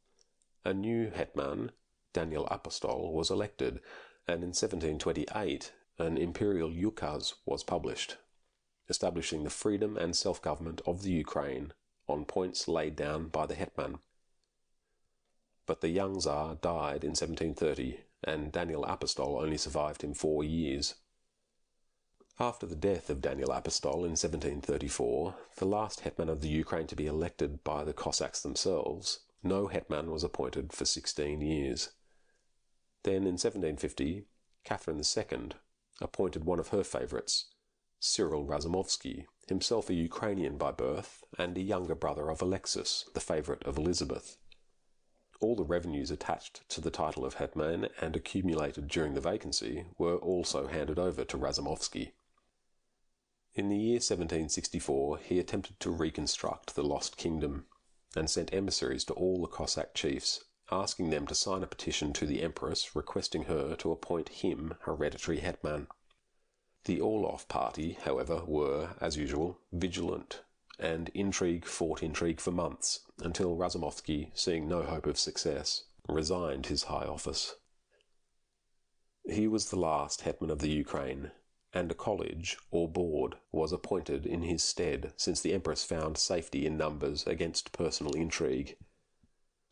A new hetman, Daniel Apostol, was elected, and in 1728 an imperial ukaz was published, establishing the freedom and self-government of the Ukraine on points laid down by the hetman. But the young Tsar died in 1730, and Daniel Apostol only survived him 4 years. After the death of Daniel Apostol in 1734, the last hetman of the Ukraine to be elected by the Cossacks themselves, no hetman was appointed for 16 years. Then in 1750, Catherine II appointed one of her favourites, Cyril Razumovsky, himself a Ukrainian by birth and a younger brother of Alexis, the favourite of Elizabeth. All the revenues attached to the title of hetman and accumulated during the vacancy were also handed over to Razumovsky. In the year 1764 he attempted to reconstruct the lost kingdom, and sent emissaries to all the Cossack chiefs, asking them to sign a petition to the Empress requesting her to appoint him hereditary hetman. The Orlov party, however, were, as usual, vigilant, and intrigue fought intrigue for months, until Razumovsky, seeing no hope of success, resigned his high office. He was the last hetman of the Ukraine, and a college, or board, was appointed in his stead, since the Empress found safety in numbers against personal intrigue.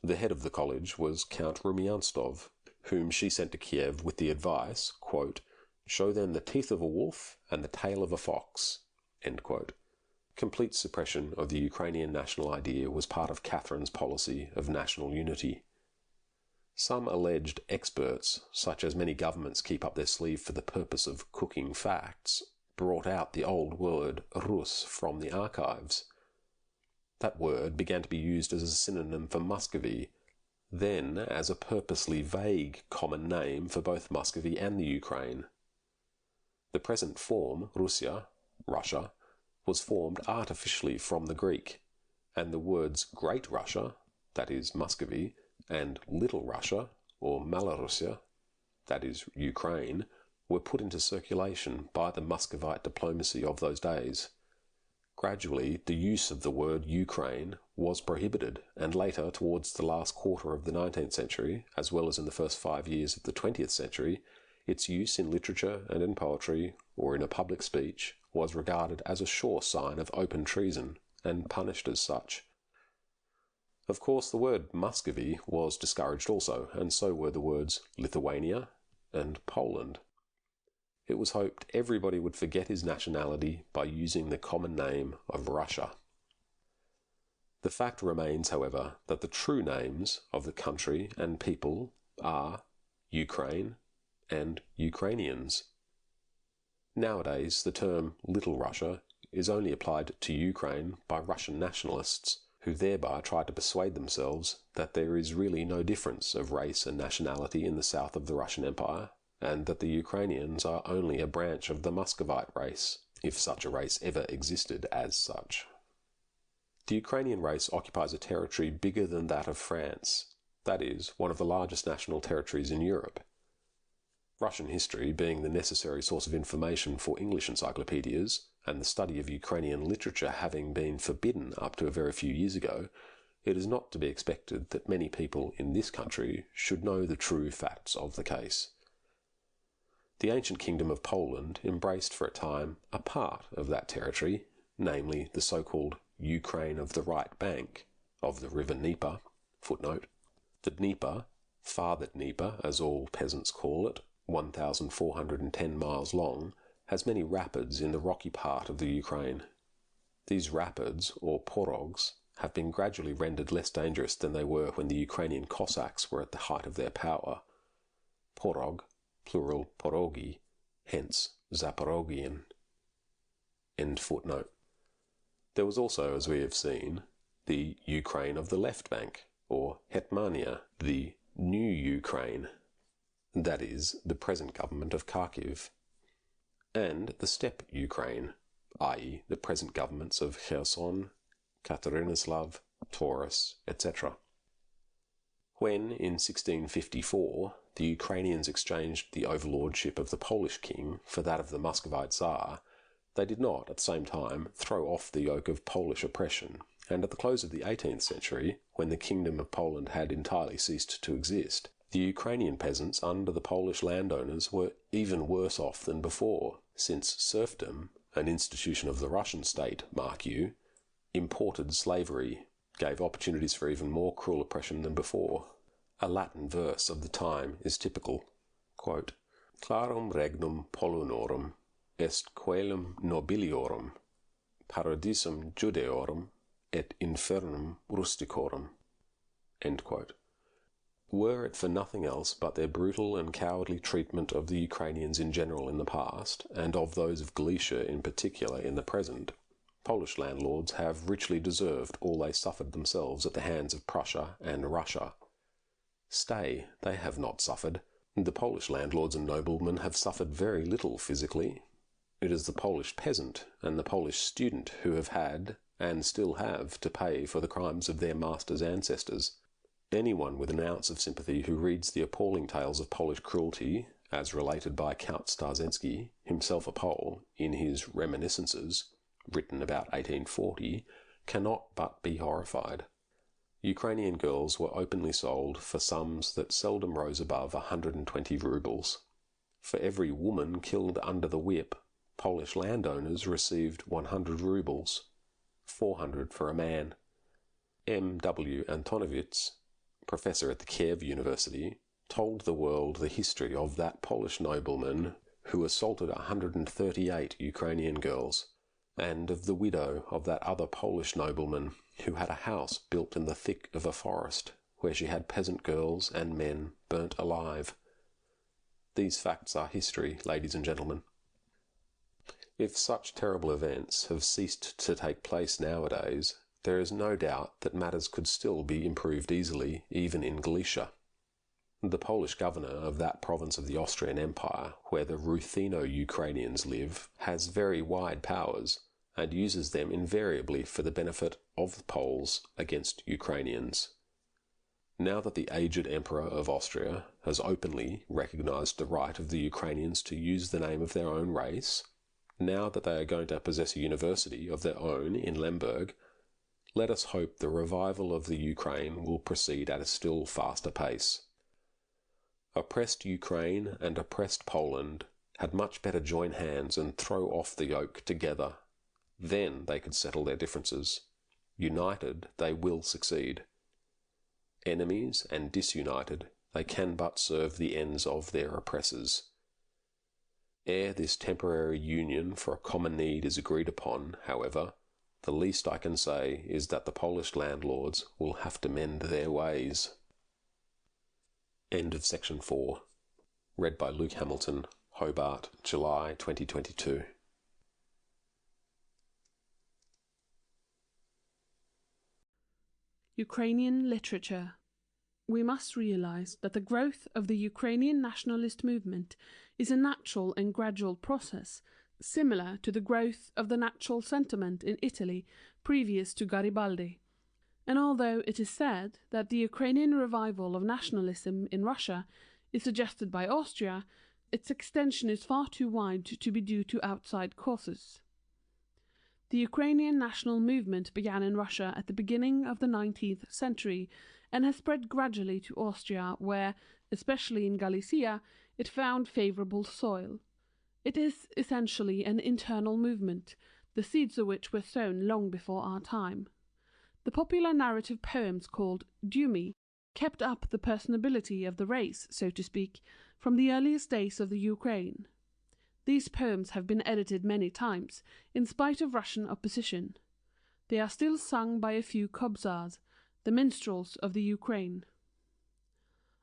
The head of the college was Count Rumianstov, whom she sent to Kiev with the advice, quote, "Show them the teeth of a wolf and the tail of a fox." End quote. Complete suppression of the Ukrainian national idea was part of Catherine's policy of national unity. Some alleged experts, such as many governments keep up their sleeve for the purpose of cooking facts, brought out the old word Rus from the archives. That word began to be used as a synonym for Muscovy, then as a purposely vague common name for both Muscovy and the Ukraine. The present form, Russia, Russia, was formed artificially from the Greek, and the words Great Russia, that is Muscovy, and Little Russia, or Malorussia, that is Ukraine, were put into circulation by the Muscovite diplomacy of those days. Gradually, the use of the word Ukraine was prohibited, and later, towards the last quarter of the 19th century, as well as in the first 5 years of the 20th century, its use in literature and in poetry, or in a public speech, was regarded as a sure sign of open treason, and punished as such. Of course, the word Muscovy was discouraged also, and so were the words Lithuania and Poland. It was hoped everybody would forget his nationality by using the common name of Russia. The fact remains, however, that the true names of the country and people are Ukraine and Ukrainians. Nowadays, the term Little Russia is only applied to Ukraine by Russian nationalists, who thereby try to persuade themselves that there is really no difference of race and nationality in the south of the Russian Empire, and that the Ukrainians are only a branch of the Muscovite race, if such a race ever existed as such. The Ukrainian race occupies a territory bigger than that of France, that is, one of the largest national territories in Europe. Russian history being the necessary source of information for English encyclopedias, and the study of Ukrainian literature having been forbidden up to a very few years ago, it is not to be expected that many people in this country should know the true facts of the case. The ancient kingdom of Poland embraced for a time a part of that territory, namely the so-called Ukraine of the right bank of the river Dnieper. Footnote. The Dnieper, Father Dnieper as all peasants call it, 1,410 miles long, has many rapids in the rocky part of the Ukraine. These rapids, or porogs, have been gradually rendered less dangerous than they were when the Ukrainian Cossacks were at the height of their power. Porog, plural porogi, hence Zaporogian. End footnote. There was also, as we have seen, the Ukraine of the left bank, or Hetmania, the new Ukraine, that is, the present government of Kharkiv, and the steppe Ukraine, i.e. the present governments of Kherson, Katerinoslav, Taurus, etc. When, in 1654, the Ukrainians exchanged the overlordship of the Polish king for that of the Muscovite Tsar, they did not, at the same time, throw off the yoke of Polish oppression, and at the close of the 18th century, when the Kingdom of Poland had entirely ceased to exist, the Ukrainian peasants under the Polish landowners were even worse off than before, since serfdom, an institution of the Russian state, mark you, imported slavery, gave opportunities for even more cruel oppression than before. A Latin verse of the time is typical. Quote, Clarum regnum Polunorum est coelum nobiliorum, paradisum Judeorum et infernum rusticorum. End quote. Were it for nothing else but their brutal and cowardly treatment of the Ukrainians in general in the past, and of those of Galicia in particular in the present, Polish landlords have richly deserved all they suffered themselves at the hands of Prussia and Russia. Stay, they have not suffered. The Polish landlords and noblemen have suffered very little physically. It is the Polish peasant and the Polish student who have had, and still have, to pay for the crimes of their masters' ancestors. Anyone with an ounce of sympathy who reads the appalling tales of Polish cruelty, as related by Count Starzensky, himself a Pole, in his Reminiscences, written about 1840, cannot but be horrified. Ukrainian girls were openly sold for sums that seldom rose above 120 rubles. For every woman killed under the whip, Polish landowners received 100 rubles, 400 for a man. M. W. Antonowitz, professor at the Kiev University, told the world the history of that Polish nobleman who assaulted 138 Ukrainian girls, and of the widow of that other Polish nobleman who had a house built in the thick of a forest, where she had peasant girls and men burnt alive. These facts are history, ladies and gentlemen. If such terrible events have ceased to take place nowadays, there is no doubt that matters could still be improved easily, even in Galicia. The Polish governor of that province of the Austrian Empire, where the Rutheno-Ukrainians live, has very wide powers, and uses them invariably for the benefit of the Poles against Ukrainians. Now that the aged Emperor of Austria has openly recognized the right of the Ukrainians to use the name of their own race, now that they are going to possess a university of their own in Lemberg, let us hope the revival of the Ukraine will proceed at a still faster pace. Oppressed Ukraine and oppressed Poland had much better join hands and throw off the yoke together. Then they could settle their differences. United, they will succeed. Enemies and disunited, they can but serve the ends of their oppressors. Ere this temporary union for a common need is agreed upon, however, the least I can say is that the Polish landlords will have to mend their ways. End of section 4. Read by Luke Hamilton, Hobart, July 2022. Ukrainian literature. We must realize that the growth of the Ukrainian nationalist movement is a natural and gradual process, similar to the growth of the natural sentiment in Italy previous to Garibaldi. And although it is said that the Ukrainian revival of nationalism in Russia is suggested by Austria, its extension is far too wide to be due to outside causes. The Ukrainian national movement began in Russia at the beginning of the 19th century and has spread gradually to Austria, where, especially in Galicia, it found favorable soil. It is essentially an internal movement, the seeds of which were sown long before our time. The popular narrative poems called Dumi kept up the personability of the race, so to speak, from the earliest days of the Ukraine. These poems have been edited many times, in spite of Russian opposition. They are still sung by a few kobzars, the minstrels of the Ukraine.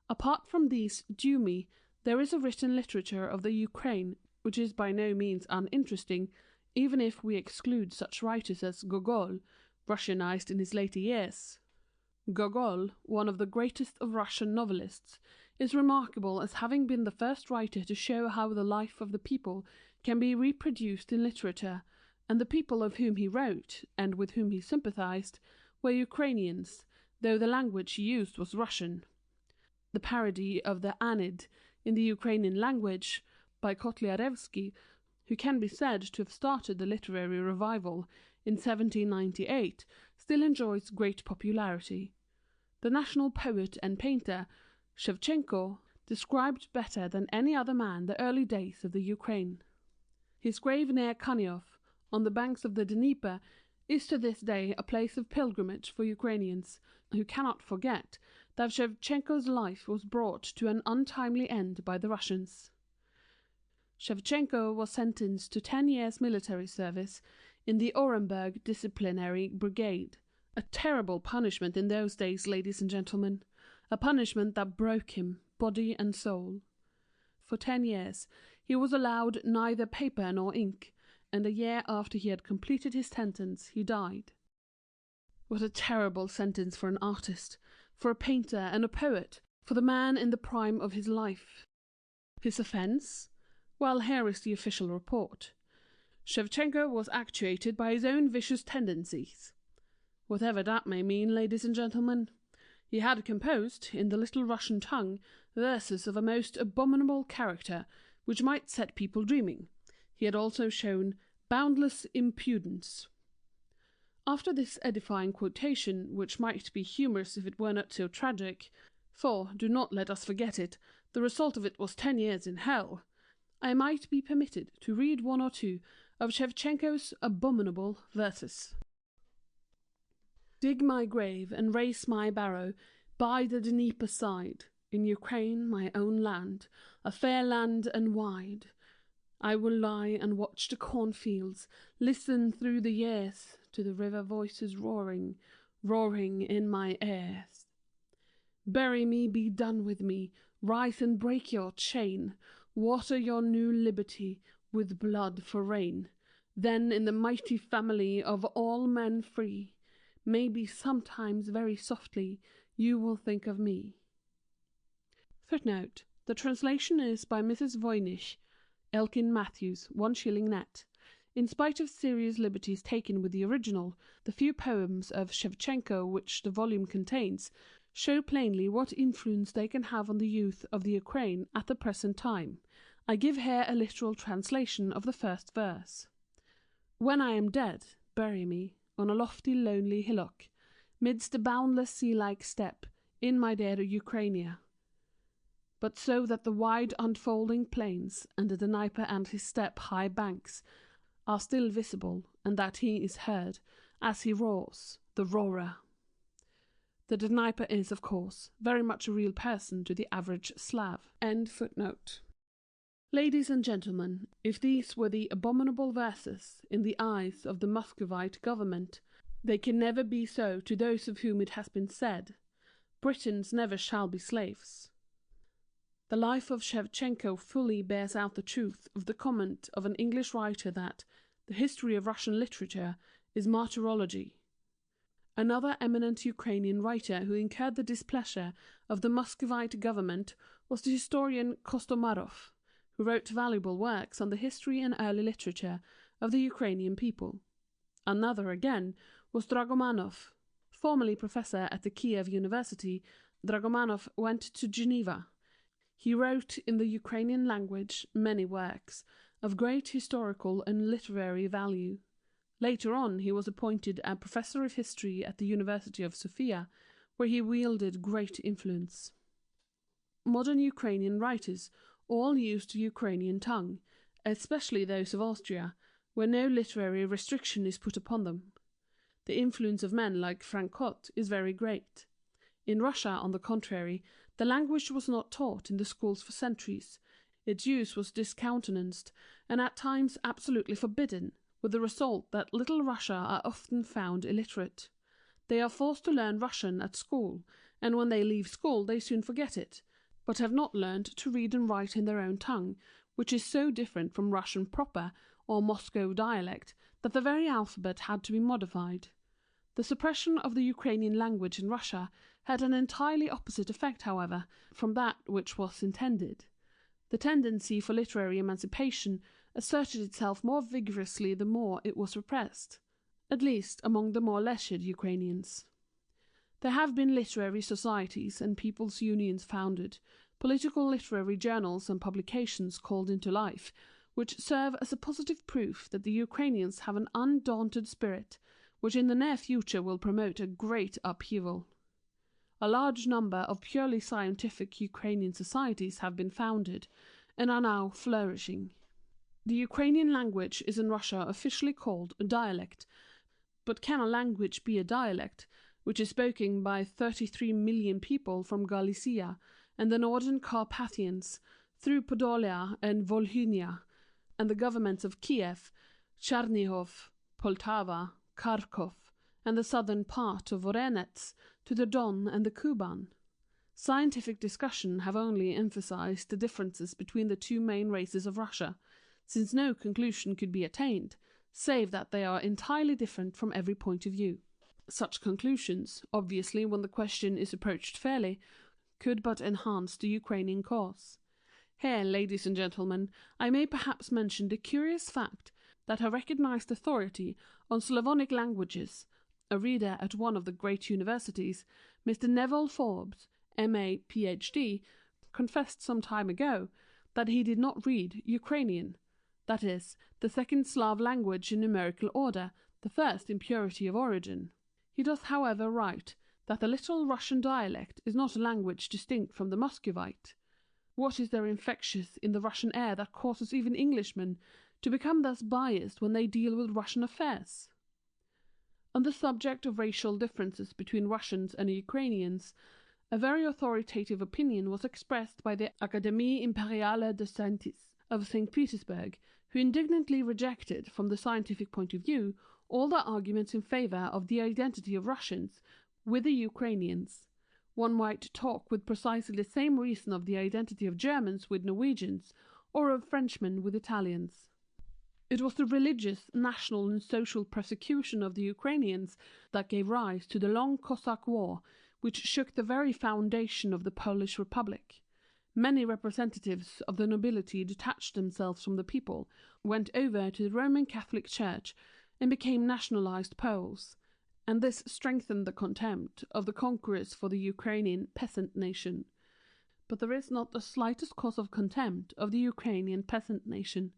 Apart from these Dumi, there is a written literature of the Ukraine, which is by no means uninteresting, even if we exclude such writers as Gogol, Russianized in his later years. Gogol, one of the greatest of Russian novelists, is remarkable as having been the first writer to show how the life of the people can be reproduced in literature, and the people of whom he wrote, and with whom he sympathized, were Ukrainians, though the language he used was Russian. The parody of the Aeneid in the Ukrainian language by Kotlяревsky, who can be said to have started the literary revival in 1798, still enjoys great popularity. The national poet and painter, Shevchenko, described better than any other man the early days of the Ukraine. His grave near Kaniov, on the banks of the Dnieper, is to this day a place of pilgrimage for Ukrainians, who cannot forget that Shevchenko's life was brought to an untimely end by the Russians. Shevchenko was sentenced to 10 years military service in the Orenburg Disciplinary Brigade, a terrible punishment in those days, ladies and gentlemen, a punishment that broke him, body and soul. For 10 years he was allowed neither paper nor ink, and a year after he had completed his sentence he died. What a terrible sentence for an artist, for a painter and a poet, for the man in the prime of his life. His offence? Well, here is the official report. Shevchenko was actuated by his own vicious tendencies. Whatever that may mean, ladies and gentlemen, he had composed, in the Little Russian tongue, verses of a most abominable character, which might set people dreaming. He had also shown boundless impudence. After this edifying quotation, which might be humorous if it were not so tragic, for, do not let us forget it, the result of it was 10 years in hell, I might be permitted to read one or two of Shevchenko's abominable verses. Dig my grave and raise my barrow by the Dnieper side, in Ukraine, my own land, a fair land and wide. I will lie and watch the cornfields, listen through the years to the river voices roaring, roaring in my ears. Bury me, be done with me, rise and break your chain, water your new liberty with blood for rain. Then in the mighty family of all men free, maybe sometimes very softly you will think of me. Footnote. The translation is by Mrs. Voynich, Elkin Matthews, 1 net. In spite of serious liberties taken with the original, the few poems of Shevchenko which the volume contains show plainly what influence they can have on the youth of the Ukraine at the present time. I give here a literal translation of the first verse. When I am dead, bury me on a lofty lonely hillock, midst a boundless sea-like steppe, in my dear Ukrainia. But so that the wide unfolding plains, and the Dnieper and his steppe-high banks, are still visible, and that he is heard, as he roars, the roarer. The Dnieper is, of course, very much a real person to the average Slav. End footnote. Ladies and gentlemen, if these were the abominable verses in the eyes of the Muscovite government, they can never be so to those of whom it has been said, Britons never shall be slaves. The life of Shevchenko fully bears out the truth of the comment of an English writer that the history of Russian literature is martyrology. Another eminent Ukrainian writer who incurred the displeasure of the Muscovite government was the historian Kostomarov, who wrote valuable works on the history and early literature of the Ukrainian people. Another, again, was Dragomanov. Formerly professor at the Kiev University, Dragomanov went to Geneva. He wrote in the Ukrainian language many works of great historical and literary value. Later on, he was appointed a professor of history at the University of Sofia, where he wielded great influence. Modern Ukrainian writers all used the Ukrainian tongue, especially those of Austria, where no literary restriction is put upon them. The influence of men like Frank Kott is very great. In Russia, on the contrary, the language was not taught in the schools for centuries. Its use was discountenanced, and at times absolutely forbidden, with the result that Little Russia are often found illiterate. They are forced to learn Russian at school, and when they leave school they soon forget it, but have not learned to read and write in their own tongue, which is so different from Russian proper, or Moscow dialect, that the very alphabet had to be modified. The suppression of the Ukrainian language in Russia had an entirely opposite effect, however, from that which was intended. The tendency for literary emancipation asserted itself more vigorously the more it was repressed, at least among the more leisured Ukrainians. There have been literary societies and people's unions founded, political literary journals and publications called into life, which serve as a positive proof that the Ukrainians have an undaunted spirit, which in the near future will promote a great upheaval. A large number of purely scientific Ukrainian societies have been founded, and are now flourishing. The Ukrainian language is in Russia officially called a dialect, but can a language be a dialect, which is spoken by 33 million people from Galicia and the northern Carpathians, through Podolia and Volhynia, and the governments of Kiev, Chernihiv, Poltava, Kharkov, and the southern part of Voronezh, to the Don and the Kuban? Scientific discussion have only emphasized the differences between the two main races of Russia, since no conclusion could be attained, save that they are entirely different from every point of view. Such conclusions, obviously, when the question is approached fairly, could but enhance the Ukrainian cause. Here, ladies and gentlemen, I may perhaps mention the curious fact that a recognized authority on Slavonic languages, a reader at one of the great universities, Mr. Neville Forbes, M.A., Ph.D., confessed some time ago that he did not read Ukrainian, that is, the second Slav language in numerical order, the first in purity of origin. He does, however, write that the Little Russian dialect is not a language distinct from the Muscovite. What is there infectious in the Russian air that causes even Englishmen to become thus biased when they deal with Russian affairs? On the subject of racial differences between Russians and Ukrainians, a very authoritative opinion was expressed by the Académie Impériale des Sciences of St. Petersburg, who indignantly rejected, from the scientific point of view, all the arguments in favor of the identity of Russians with the Ukrainians. One might talk with precisely the same reason of the identity of Germans with Norwegians, or of Frenchmen with Italians. It was the religious, national, and social persecution of the Ukrainians that gave rise to the long Cossack War, which shook the very foundation of the Polish Republic. Many representatives of the nobility detached themselves from the people, went over to the Roman Catholic Church, and became nationalized Poles, and this strengthened the contempt of the conquerors for the Ukrainian peasant nation. But there is not the slightest cause of contempt of the Ukrainian peasant nation.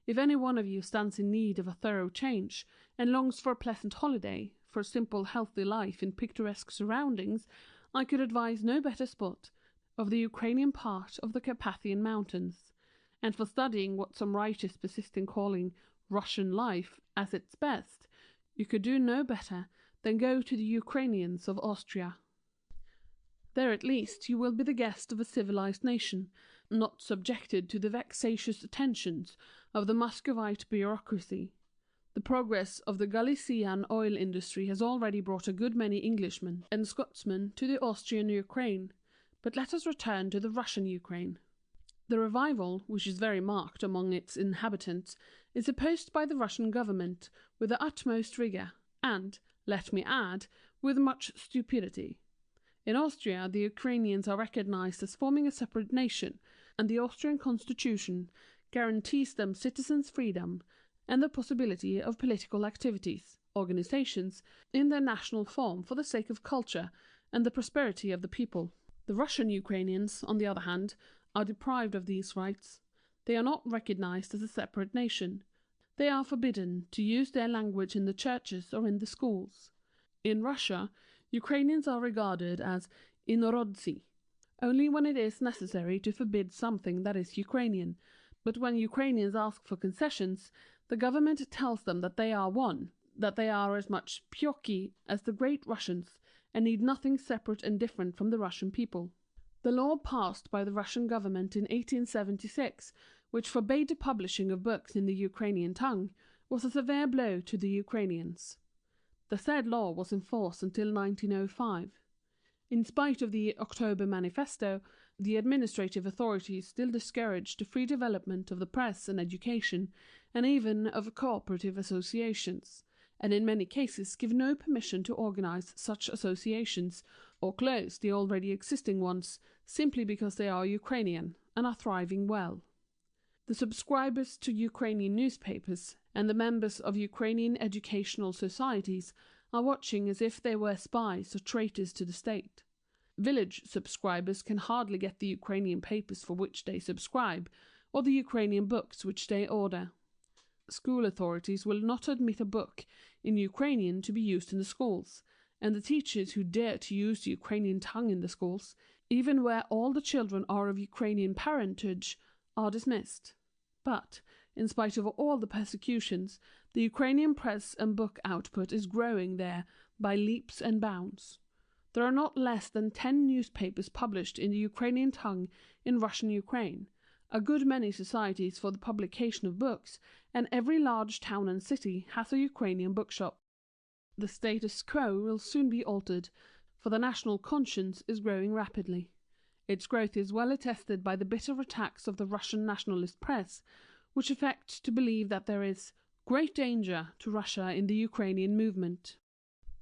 If any one of you stands in need of a thorough change, and longs for a pleasant holiday, for a simple healthy life in picturesque surroundings, I could advise no better spot of the Ukrainian part of the Carpathian Mountains, and for studying what some writers persist in calling Russian life as its best, you could do no better than go to the Ukrainians of Austria. There at least you will be the guest of a civilized nation, not subjected to the vexatious attentions of the Muscovite bureaucracy. The progress of the Galician oil industry has already brought a good many Englishmen and Scotsmen to the Austrian Ukraine, but let us return to the Russian Ukraine. The revival, which is very marked among its inhabitants, is opposed by the Russian government with the utmost rigour, and, let me add, with much stupidity. In Austria, the Ukrainians are recognized as forming a separate nation, and the Austrian constitution guarantees them citizens' freedom and the possibility of political activities, organizations, in their national form for the sake of culture and the prosperity of the people. The Russian Ukrainians, on the other hand, are deprived of these rights. They are not recognized as a separate nation. They are forbidden to use their language in the churches or in the schools. In Russia, Ukrainians are regarded as inorodzi, only when it is necessary to forbid something that is Ukrainian, but when Ukrainians ask for concessions, the government tells them that they are one, that they are as much Pyoki as the great Russians, and need nothing separate and different from the Russian people. The law passed by the Russian government in 1876, which forbade the publishing of books in the Ukrainian tongue, was a severe blow to the Ukrainians. The said law was in force until 1905. In spite of the October Manifesto, the administrative authorities still discouraged the free development of the press and education, and even of cooperative associations, and in many cases give no permission to organize such associations, or close the already existing ones, simply because they are Ukrainian and are thriving well. The subscribers to Ukrainian newspapers and the members of Ukrainian educational societies are watching as if they were spies or traitors to the state. Village subscribers can hardly get the Ukrainian papers for which they subscribe, or the Ukrainian books which they order. School authorities will not admit a book in Ukrainian to be used in the schools, and the teachers who dare to use the Ukrainian tongue in the schools, even where all the children are of Ukrainian parentage, are dismissed. But, in spite of all the persecutions, the Ukrainian press and book output is growing there by leaps and bounds. There are not less than 10 newspapers published in the Ukrainian tongue in Russian Ukraine, a good many societies for the publication of books, and every large town and city has a Ukrainian bookshop. The status quo will soon be altered, for the national conscience is growing rapidly. Its growth is well attested by the bitter attacks of the Russian nationalist press, which affect to believe that there is great danger to Russia in the Ukrainian movement.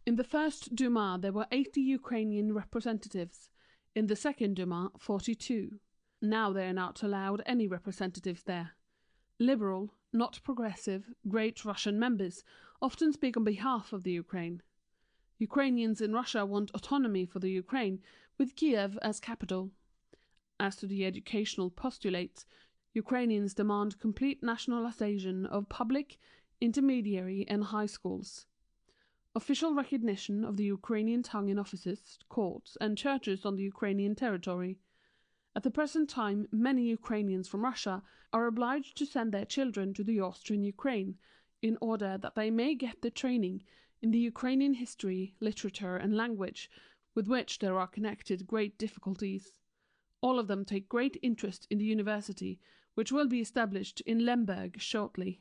In the first Duma there were 80 Ukrainian representatives, in the second Duma 42. Now they are not allowed any representatives there. Liberal, not progressive, great Russian members often speak on behalf of the Ukraine. Ukrainians in Russia want autonomy for the Ukraine, with Kiev as capital. As to the educational postulates, Ukrainians demand complete nationalization of public, intermediary and high schools. Official recognition of the Ukrainian tongue in offices, courts and churches on the Ukrainian territory. At the present time, many Ukrainians from Russia are obliged to send their children to the Austrian Ukraine, in order that they may get the training in the Ukrainian history, literature and language, with which there are connected great difficulties. All of them take great interest in the university, which will be established in Lemberg shortly.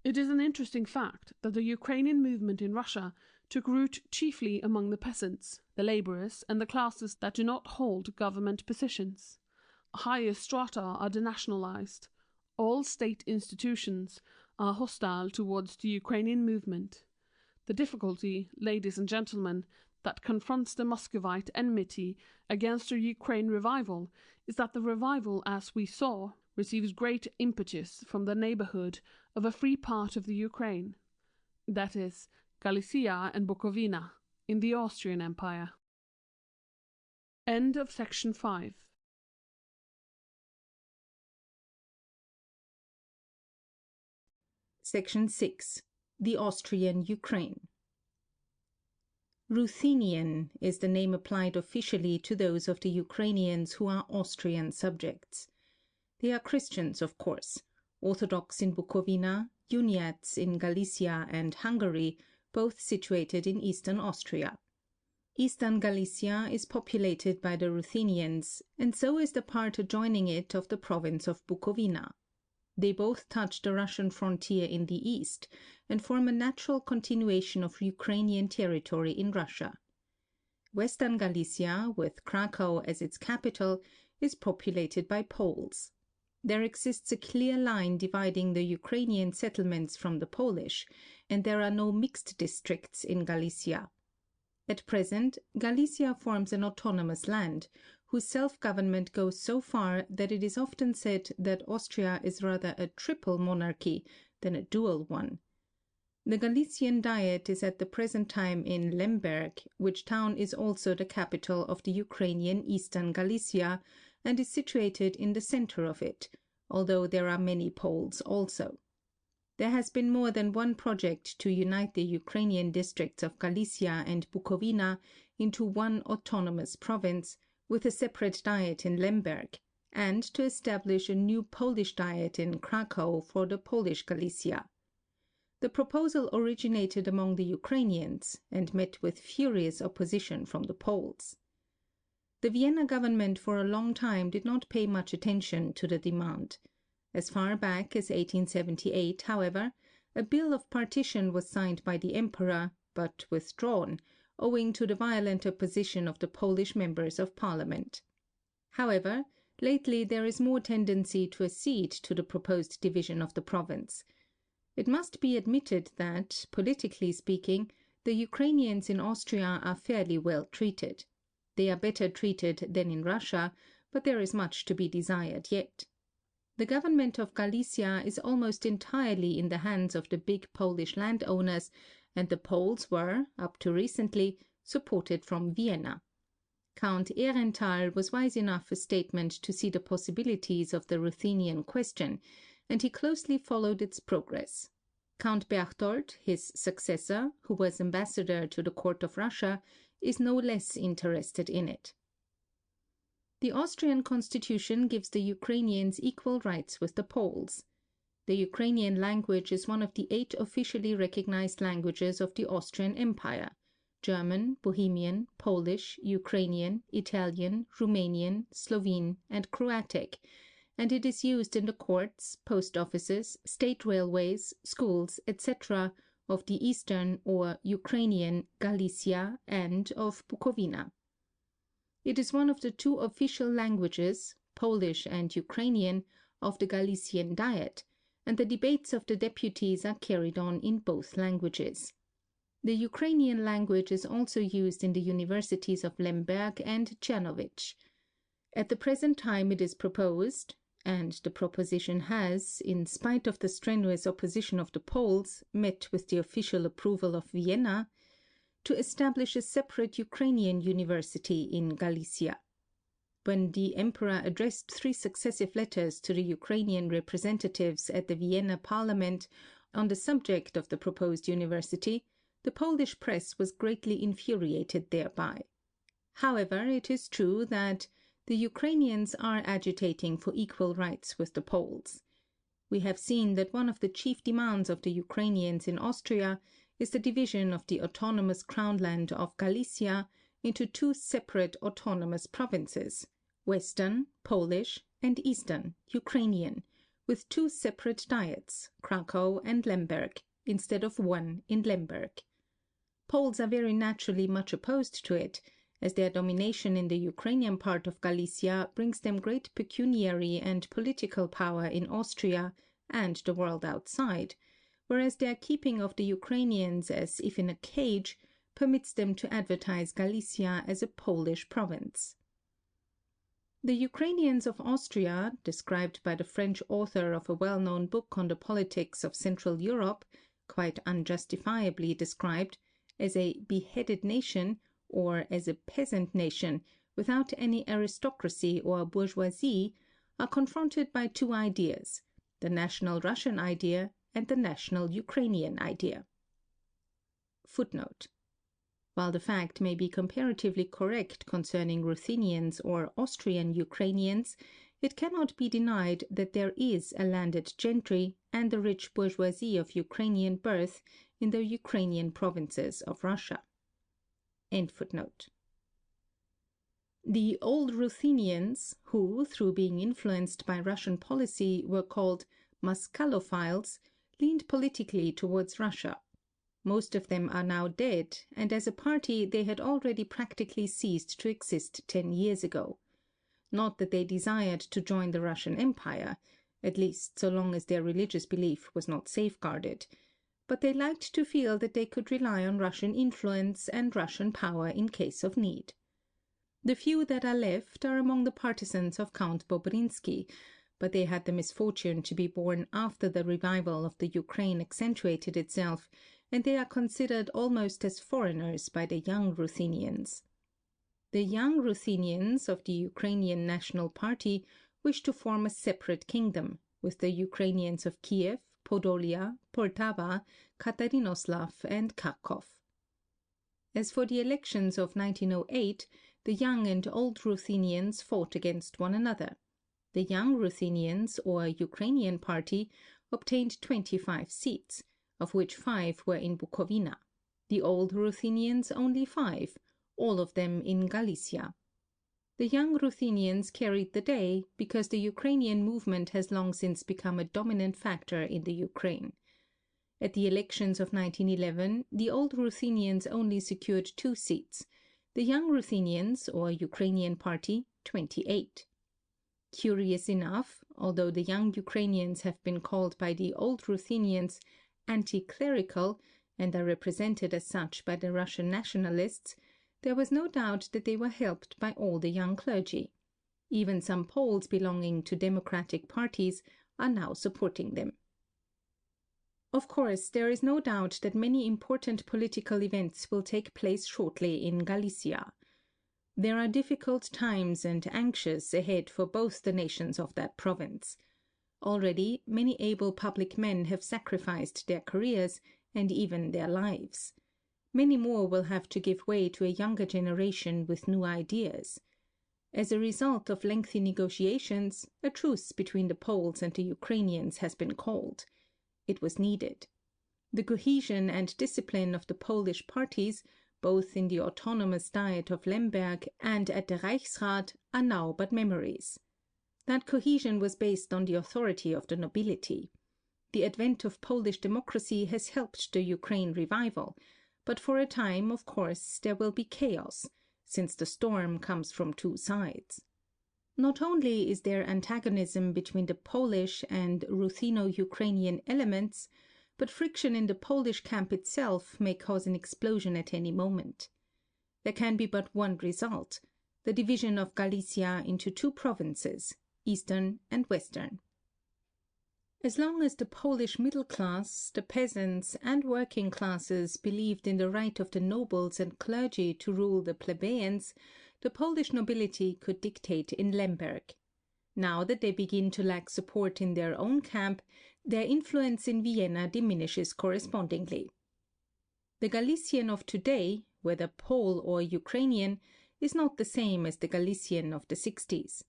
It is an interesting fact that the Ukrainian movement in Russia took root chiefly among the peasants, the laborers, and the classes that do not hold government positions. Higher strata are denationalized. All state institutions are hostile towards the Ukrainian movement. The difficulty, ladies and gentlemen, that confronts the Muscovite enmity against the Ukraine revival is that the revival, as we saw, receives great impetus from the neighborhood of a free part of the Ukraine, that is, Galicia and Bukovina, in the Austrian Empire. End of section 5. Section 6. The Austrian Ukraine. Ruthenian is the name applied officially to those of the Ukrainians who are Austrian subjects. They are Christians, of course, Orthodox in Bukovina, Uniats in Galicia and Hungary, both situated in eastern Austria. Eastern Galicia is populated by the Ruthenians, and so is the part adjoining it of the province of Bukovina. They both touch the Russian frontier in the east, and form a natural continuation of Ukrainian territory in Russia. Western Galicia, with Krakow as its capital, is populated by Poles. There exists a clear line dividing the Ukrainian settlements from the Polish, and there are no mixed districts in Galicia. At present, Galicia forms an autonomous land, whose self-government goes so far that it is often said that Austria is rather a triple monarchy than a dual one. The Galician Diet is at the present time in Lemberg, which town is also the capital of the Ukrainian Eastern Galicia, and is situated in the center of it, although there are many Poles also. There has been more than one project to unite the Ukrainian districts of Galicia and Bukovina into one autonomous province, with a separate Diet in Lemberg, and to establish a new Polish Diet in Krakow for the Polish Galicia. The proposal originated among the Ukrainians and met with furious opposition from the Poles. The Vienna government for a long time did not pay much attention to the demand. As far back as 1878, however, a bill of partition was signed by the Emperor, but withdrawn, owing to the violent opposition of the Polish members of Parliament. However, lately there is more tendency to accede to the proposed division of the province. It must be admitted that, politically speaking, the Ukrainians in Austria are fairly well treated. They are better treated than in Russia, but there is much to be desired yet. The government of Galicia is almost entirely in the hands of the big Polish landowners, and the Poles were, up to recently, supported from Vienna. Count Ehrenthal was wise enough a statement to see the possibilities of the Ruthenian question, and he closely followed its progress. Count Berthold, his successor, who was ambassador to the court of Russia, is no less interested in it. The Austrian constitution gives the Ukrainians equal rights with the Poles. The Ukrainian language is one of the 8 officially recognized languages of the Austrian Empire: German, Bohemian, Polish, Ukrainian, Italian, Romanian, Slovene, and Croatic, and it is used in the courts, post offices, state railways, schools, etc., of the Eastern or Ukrainian Galicia and of Bukovina. It is one of the 2 official languages, Polish and Ukrainian, of the Galician Diet, and the debates of the deputies are carried on in both languages. The Ukrainian language is also used in the universities of Lemberg and Czernowitz. At the present time it is proposed, and the proposition has, in spite of the strenuous opposition of the Poles, met with the official approval of Vienna, to establish a separate Ukrainian university in Galicia. When the Emperor addressed 3 successive letters to the Ukrainian representatives at the Vienna Parliament on the subject of the proposed university, the Polish press was greatly infuriated thereby. However, it is true that the Ukrainians are agitating for equal rights with the Poles. We have seen that one of the chief demands of the Ukrainians in Austria is the division of the autonomous crownland of Galicia into 2 separate autonomous provinces, Western, Polish, and Eastern, Ukrainian, with 2 separate diets, Krakow and Lemberg, instead of 1 in Lemberg. Poles are very naturally much opposed to it, as their domination in the Ukrainian part of Galicia brings them great pecuniary and political power in Austria and the world outside, whereas their keeping of the Ukrainians as if in a cage permits them to advertise Galicia as a Polish province. The Ukrainians of Austria, described by the French author of a well-known book on the politics of Central Europe, quite unjustifiably described, as a beheaded nation, or as a peasant nation, without any aristocracy or bourgeoisie, are confronted by 2 ideas, the national Russian idea and the national Ukrainian idea. Footnote. While the fact may be comparatively correct concerning Ruthenians or Austrian Ukrainians, it cannot be denied that there is a landed gentry and a rich bourgeoisie of Ukrainian birth in the Ukrainian provinces of Russia. End footnote. The old Ruthenians, who, through being influenced by Russian policy, were called Moskalophils, leaned politically towards Russia. Most of them are now dead, and as a party they had already practically ceased to exist 10 years ago. Not that they desired to join the Russian Empire, at least so long as their religious belief was not safeguarded, but they liked to feel that they could rely on Russian influence and Russian power in case of need. The few that are left are among the partisans of Count Bobrinsky, but they had the misfortune to be born after the revival of the Ukraine accentuated itself, and they are considered almost as foreigners by the young Ruthenians. The young Ruthenians of the Ukrainian National Party wish to form a separate kingdom, with the Ukrainians of Kiev, Podolia, Poltava, Katarinoslav, and Kharkov. As for the elections of 1908, the young and old Ruthenians fought against one another. The young Ruthenians, or Ukrainian party, obtained 25 seats, of which 5 were in Bukovina. The old Ruthenians only 5, all of them in Galicia. The young Ruthenians carried the day because the Ukrainian movement has long since become a dominant factor in the Ukraine. At the elections of 1911, the old Ruthenians only secured 2 seats, the young Ruthenians, or Ukrainian party, 28. Curious enough, although the young Ukrainians have been called by the old Ruthenians anti-clerical and are represented as such by the Russian nationalists, there was no doubt that they were helped by all the young clergy. Even some Poles belonging to democratic parties are now supporting them. Of course, there is no doubt that many important political events will take place shortly in Galicia. There are difficult times and anxious ahead for both the nations of that province. Already, many able public men have sacrificed their careers and even their lives. Many more will have to give way to a younger generation with new ideas. As a result of lengthy negotiations, a truce between the Poles and the Ukrainians has been called. It was needed. The cohesion and discipline of the Polish parties, both in the autonomous Diet of Lemberg and at the Reichsrat, are now but memories. That cohesion was based on the authority of the nobility. The advent of Polish democracy has helped the Ukraine revival, but for a time, of course, there will be chaos, since the storm comes from 2 sides. Not only is there antagonism between the Polish and Rutheno-Ukrainian elements, but friction in the Polish camp itself may cause an explosion at any moment. There can be but one result: the division of Galicia into 2 provinces, eastern and western. As long as the Polish middle class, the peasants, and working classes believed in the right of the nobles and clergy to rule the plebeians, the Polish nobility could dictate in Lemberg. Now that they begin to lack support in their own camp, their influence in Vienna diminishes correspondingly. The Galician of today, whether Pole or Ukrainian, is not the same as the Galician of the 60s.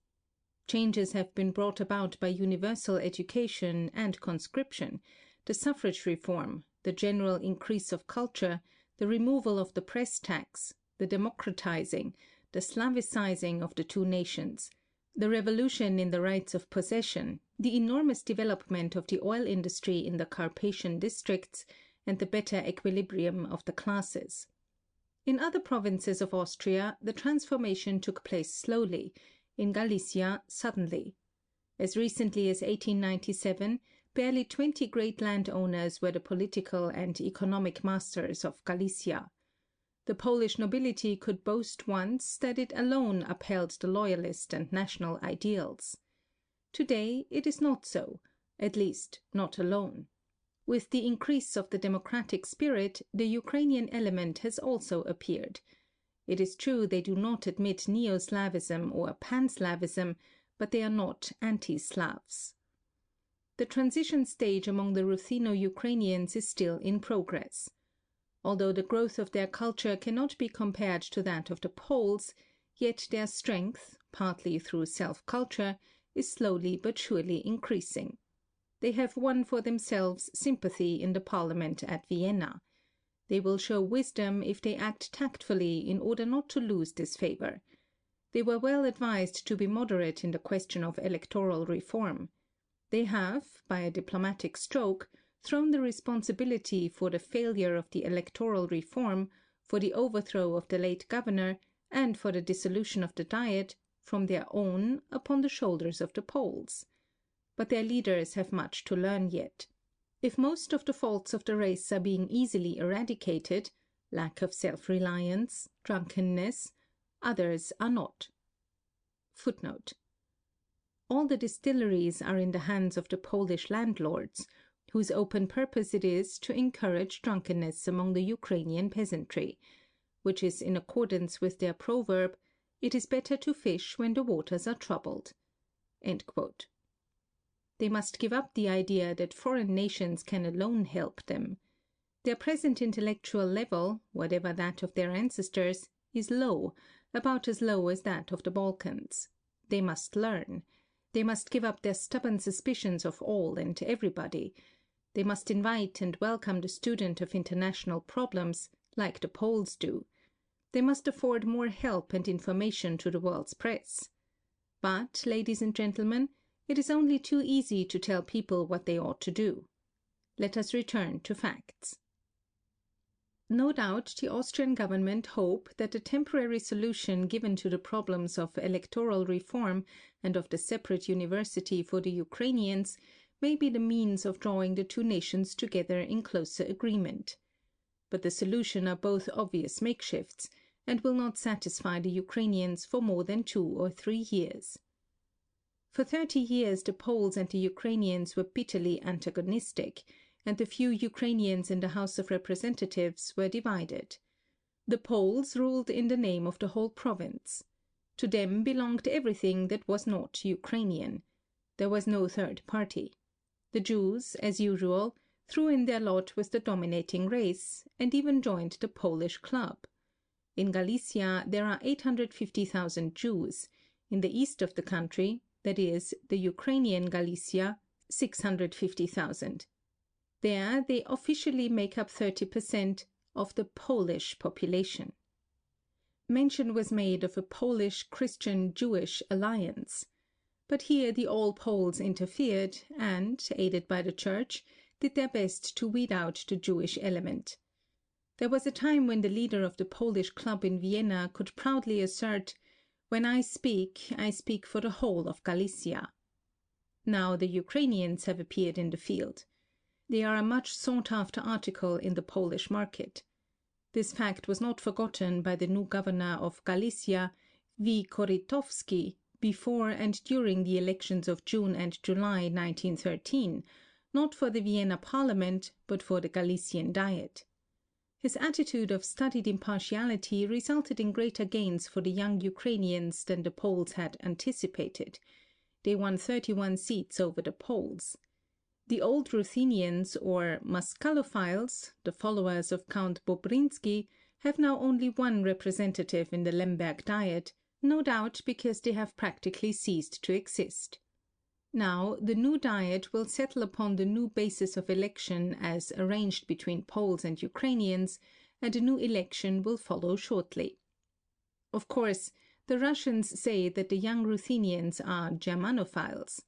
Changes have been brought about by universal education and conscription, the suffrage reform, the general increase of culture, the removal of the press tax, the democratizing, the Slavicizing of the 2 nations, the revolution in the rights of possession, the enormous development of the oil industry in the Carpathian districts, and the better equilibrium of the classes. In other provinces of Austria, the transformation took place slowly, in Galicia suddenly. As recently as 1897, barely 20 great landowners were the political and economic masters of Galicia. The Polish nobility could boast once that it alone upheld the loyalist and national ideals. Today it is not so, at least not alone. With the increase of the democratic spirit, the Ukrainian element has also appeared. It is true they do not admit Neo-Slavism or Pan-Slavism, but they are not anti-Slavs. The transition stage among the Rutheno-Ukrainians is still in progress. Although the growth of their culture cannot be compared to that of the Poles, yet their strength, partly through self-culture, is slowly but surely increasing. They have won for themselves sympathy in the parliament at Vienna. They will show wisdom if they act tactfully in order not to lose this favor. They were well advised to be moderate in the question of electoral reform. They have, by a diplomatic stroke, thrown the responsibility for the failure of the electoral reform, for the overthrow of the late governor, and for the dissolution of the Diet, from their own upon the shoulders of the Poles. But their leaders have much to learn yet. If most of the faults of the race are being easily eradicated, lack of self-reliance, drunkenness, others are not. Footnote. All the distilleries are in the hands of the Polish landlords, whose open purpose it is to encourage drunkenness among the Ukrainian peasantry, which is in accordance with their proverb, "It is better to fish when the waters are troubled." End quote. They must give up the idea that foreign nations can alone help them. Their present intellectual level, whatever that of their ancestors, is low, about as low as that of the Balkans. They must learn. They must give up their stubborn suspicions of all and everybody. They must invite and welcome the student of international problems, like the Poles do. They must afford more help and information to the world's press. But, ladies and gentlemen, it is only too easy to tell people what they ought to do. Let us return to facts. No doubt the Austrian government hope that the temporary solution given to the problems of electoral reform and of the separate university for the Ukrainians may be the means of drawing the two nations together in closer agreement. But the solution are both obvious makeshifts, and will not satisfy the Ukrainians for more than 2 or 3 years. For 30 years the Poles and the Ukrainians were bitterly antagonistic, and the few Ukrainians in the House of Representatives were divided. The Poles ruled in the name of the whole province. To them belonged everything that was not Ukrainian. There was no third party. The Jews, as usual, threw in their lot with the dominating race, and even joined the Polish club. In Galicia there are 850,000 Jews. In the east of the country, that is, the Ukrainian Galicia, 650,000. There they officially make up 30% of the Polish population. Mention was made of a Polish-Christian-Jewish alliance. But here the All Poles interfered and, aided by the Church, did their best to weed out the Jewish element. There was a time when the leader of the Polish club in Vienna could proudly assert, "When I speak for the whole of Galicia." Now the Ukrainians have appeared in the field. They are a much sought-after article in the Polish market. This fact was not forgotten by the new governor of Galicia, V. Korytowski, before and during the elections of June and July 1913, not for the Vienna Parliament, but for the Galician Diet. His attitude of studied impartiality resulted in greater gains for the young Ukrainians than the Poles had anticipated. They won 31 seats over the Poles. The old Ruthenians, or Maskalophiles, the followers of Count Bobrinsky, have now only one representative in the Lemberg Diet, no doubt because they have practically ceased to exist. Now, the new Diet will settle upon the new basis of election as arranged between Poles and Ukrainians, and a new election will follow shortly. Of course, the Russians say that the young Ruthenians are Germanophiles.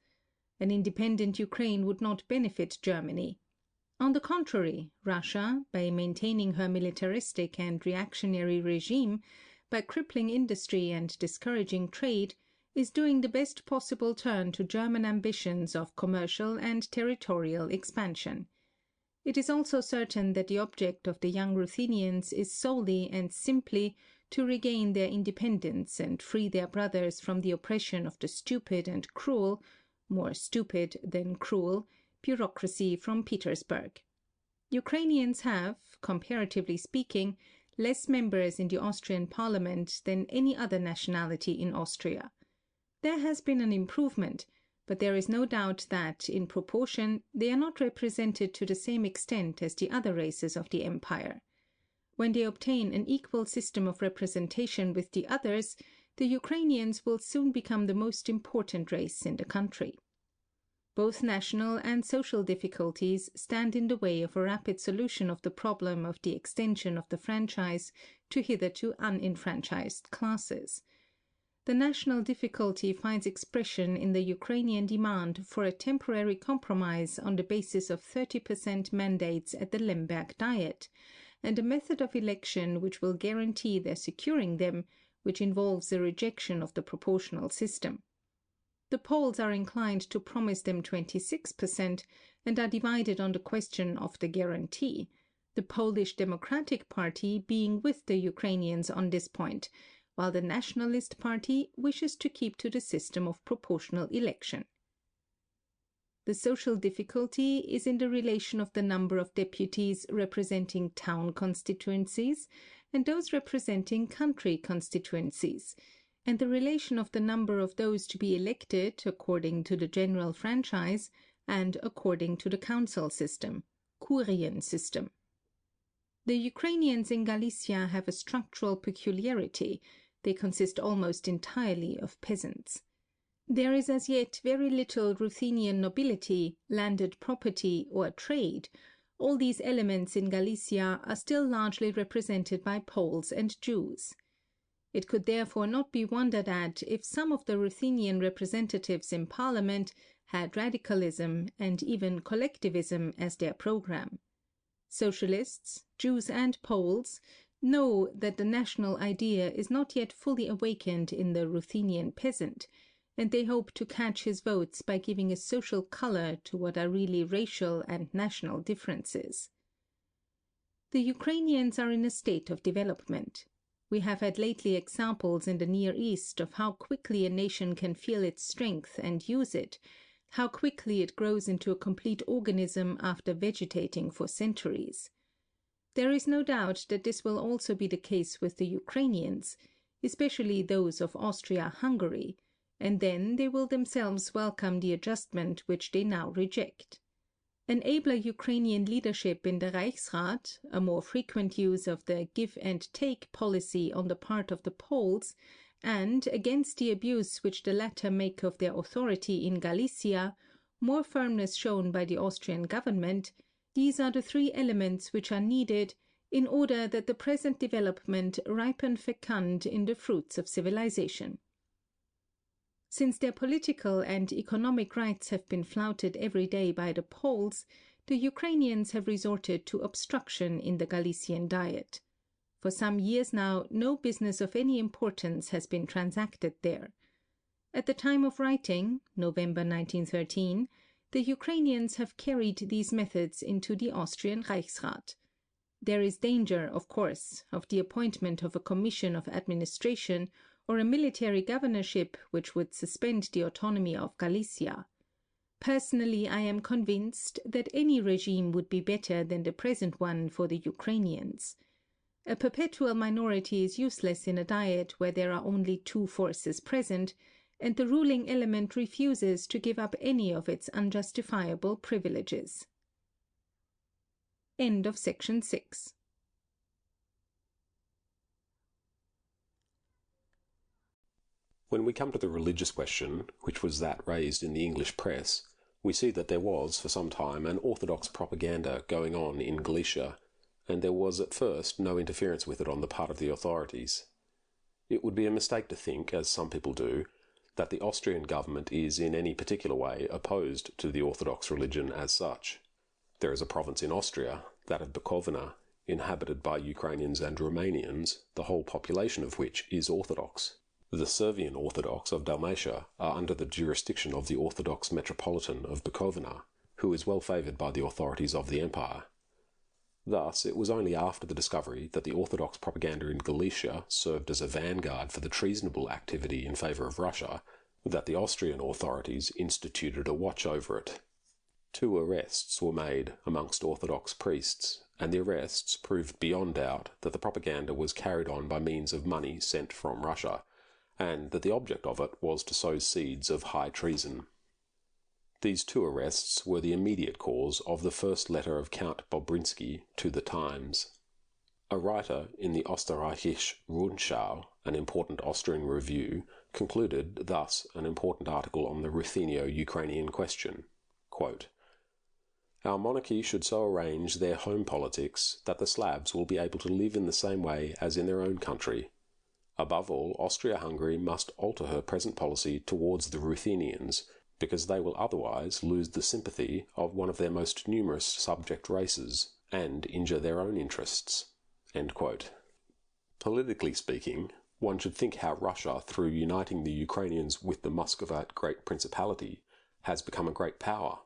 An independent Ukraine would not benefit Germany. On the contrary, Russia, by maintaining her militaristic and reactionary regime, by crippling industry and discouraging trade, is doing the best possible turn to German ambitions of commercial and territorial expansion. It is also certain that the object of the young Ruthenians is solely and simply to regain their independence and free their brothers from the oppression of the stupid and cruel, more stupid than cruel, bureaucracy from Petersburg. Ukrainians have, comparatively speaking, less members in the Austrian parliament than any other nationality in Austria. There has been an improvement, but there is no doubt that, in proportion, they are not represented to the same extent as the other races of the empire. When they obtain an equal system of representation with the others, the Ukrainians will soon become the most important race in the country. Both national and social difficulties stand in the way of a rapid solution of the problem of the extension of the franchise to hitherto unenfranchised classes. The national difficulty finds expression in the Ukrainian demand for a temporary compromise on the basis of 30% mandates at the Lemberg Diet, and a method of election which will guarantee their securing them, which involves the rejection of the proportional system. The Poles are inclined to promise them 26% and are divided on the question of the guarantee, the Polish Democratic Party being with the Ukrainians on this point, while the Nationalist Party wishes to keep to the system of proportional election. The social difficulty is in the relation of the number of deputies representing town constituencies and those representing country constituencies, and the relation of the number of those to be elected according to the general franchise and according to the council system, Kurien system. The Ukrainians in Galicia have a structural peculiarity, They consist almost entirely of peasants. There is as yet very little Ruthenian nobility, landed property, or trade. All these elements in Galicia are still largely represented by Poles and Jews. It could therefore not be wondered at if some of the Ruthenian representatives in Parliament had radicalism and even collectivism as their program. Socialists, Jews and Poles, know that the national idea is not yet fully awakened in the Ruthenian peasant, and they hope to catch his votes by giving a social color to what are really racial and national differences. The Ukrainians are in a state of development. We have had lately examples in the Near East of how quickly a nation can feel its strength and use it, how quickly it grows into a complete organism after vegetating for centuries. There is no doubt that this will also be the case with the Ukrainians, especially those of Austria-Hungary, and then they will themselves welcome the adjustment which they now reject. An abler Ukrainian leadership in the Reichsrat, a more frequent use of the give and take policy on the part of the Poles, and, against the abuse which the latter make of their authority in Galicia, more firmness shown by the Austrian government, these are the three elements which are needed in order that the present development ripen fecund in the fruits of civilization. Since their political and economic rights have been flouted every day by the Poles, the Ukrainians have resorted to obstruction in the Galician Diet. For some years now, no business of any importance has been transacted there. At the time of writing, November 1913, the Ukrainians have carried these methods into the Austrian Reichsrat. There is danger, of course, of the appointment of a commission of administration or a military governorship which would suspend the autonomy of Galicia. Personally, I am convinced that any regime would be better than the present one for the Ukrainians. A perpetual minority is useless in a diet where there are only two forces present, and the ruling element refuses to give up any of its unjustifiable privileges. End of section 6. When we come to the religious question, which was that raised in the English press, we see that there was, for some time, an orthodox propaganda going on in Galicia, and there was at first no interference with it on the part of the authorities. It would be a mistake to think, as some people do, that the Austrian government is in any particular way opposed to the Orthodox religion as such. There is a province in Austria, that of Bukovina, inhabited by Ukrainians and Romanians, the whole population of which is Orthodox. The Servian Orthodox of Dalmatia are under the jurisdiction of the Orthodox Metropolitan of Bukovina, who is well favoured by the authorities of the empire. Thus, it was only after the discovery that the Orthodox propaganda in Galicia served as a vanguard for the treasonable activity in favour of Russia that the Austrian authorities instituted a watch over it. 2 arrests were made amongst Orthodox priests, and the arrests proved beyond doubt that the propaganda was carried on by means of money sent from Russia, and that the object of it was to sow seeds of high treason. These 2 arrests were the immediate cause of the first letter of Count Bobrinsky to the Times. A writer in the Österreichische Rundschau, an important Austrian review, concluded thus an important article on the Rutheno-Ukrainian question, quote, "Our monarchy should so arrange their home politics that the Slavs will be able to live in the same way as in their own country. Above all, Austria-Hungary must alter her present policy towards the Ruthenians, because they will otherwise lose the sympathy of one of their most numerous subject races, and injure their own interests." End quote. Politically speaking, one should think how Russia, through uniting the Ukrainians with the Muscovite Great Principality, has become a great power,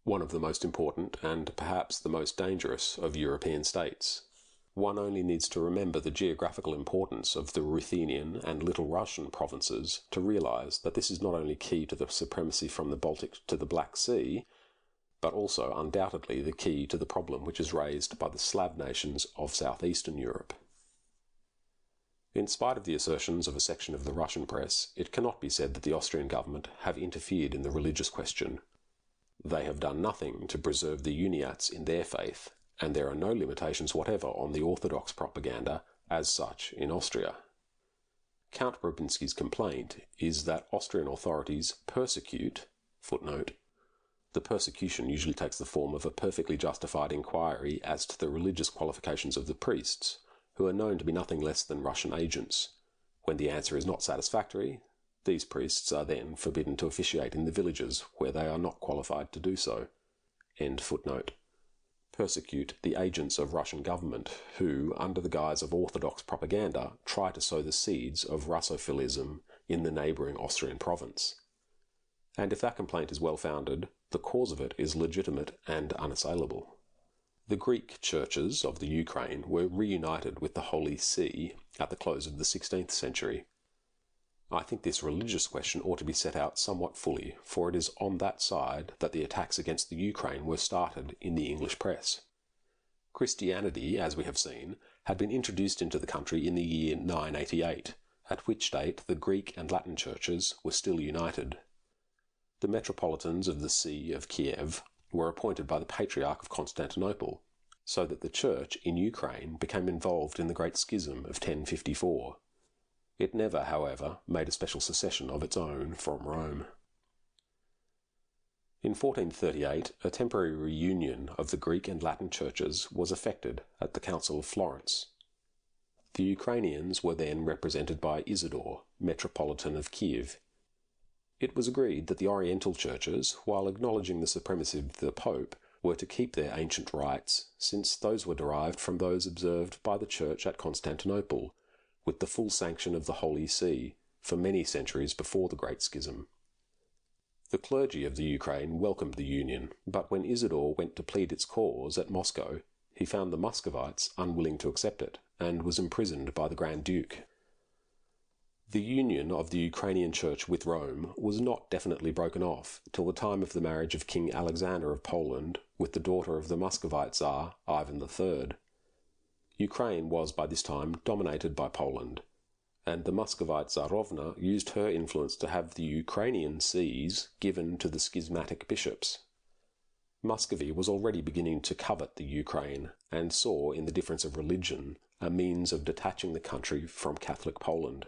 one of the most important and perhaps the most dangerous of European states. One only needs to remember the geographical importance of the Ruthenian and Little Russian provinces to realise that this is not only key to the supremacy from the Baltic to the Black Sea, but also undoubtedly the key to the problem which is raised by the Slav nations of southeastern Europe. In spite of the assertions of a section of the Russian press, it cannot be said that the Austrian government have interfered in the religious question. They have done nothing to preserve the Uniats in their faith, and there are no limitations whatever on the Orthodox propaganda as such in Austria. Count Rubinski's complaint is that Austrian authorities persecute, footnote, the persecution usually takes the form of a perfectly justified inquiry as to the religious qualifications of the priests, who are known to be nothing less than Russian agents. When the answer is not satisfactory, these priests are then forbidden to officiate in the villages where they are not qualified to do so. End footnote. Persecute the agents of Russian government who, under the guise of orthodox propaganda, try to sow the seeds of Russophilism in the neighbouring Austrian province. And if that complaint is well-founded, the cause of it is legitimate and unassailable. The Greek churches of the Ukraine were reunited with the Holy See at the close of the 16th century. I think this religious question ought to be set out somewhat fully, for it is on that side that the attacks against the Ukraine were started in the English press. Christianity, as we have seen, had been introduced into the country in the year 988, at which date the Greek and Latin churches were still united. The metropolitans of the See of Kiev were appointed by the Patriarch of Constantinople, so that the Church in Ukraine became involved in the Great Schism of 1054. It never, however, made a special secession of its own from Rome. In 1438, a temporary reunion of the Greek and Latin churches was effected at the Council of Florence. The Ukrainians were then represented by Isidore, Metropolitan of Kiev. It was agreed that the Oriental churches, while acknowledging the supremacy of the Pope, were to keep their ancient rites, since those were derived from those observed by the Church at Constantinople, with the full sanction of the Holy See, for many centuries before the Great Schism. The clergy of the Ukraine welcomed the union, but when Isidore went to plead its cause at Moscow, he found the Muscovites unwilling to accept it, and was imprisoned by the Grand Duke. The union of the Ukrainian Church with Rome was not definitely broken off till the time of the marriage of King Alexander of Poland with the daughter of the Muscovite Tsar Ivan III. Ukraine was by this time dominated by Poland, and the Muscovite Tsarovna used her influence to have the Ukrainian sees given to the schismatic bishops. Muscovy was already beginning to covet the Ukraine, and saw in the difference of religion a means of detaching the country from Catholic Poland.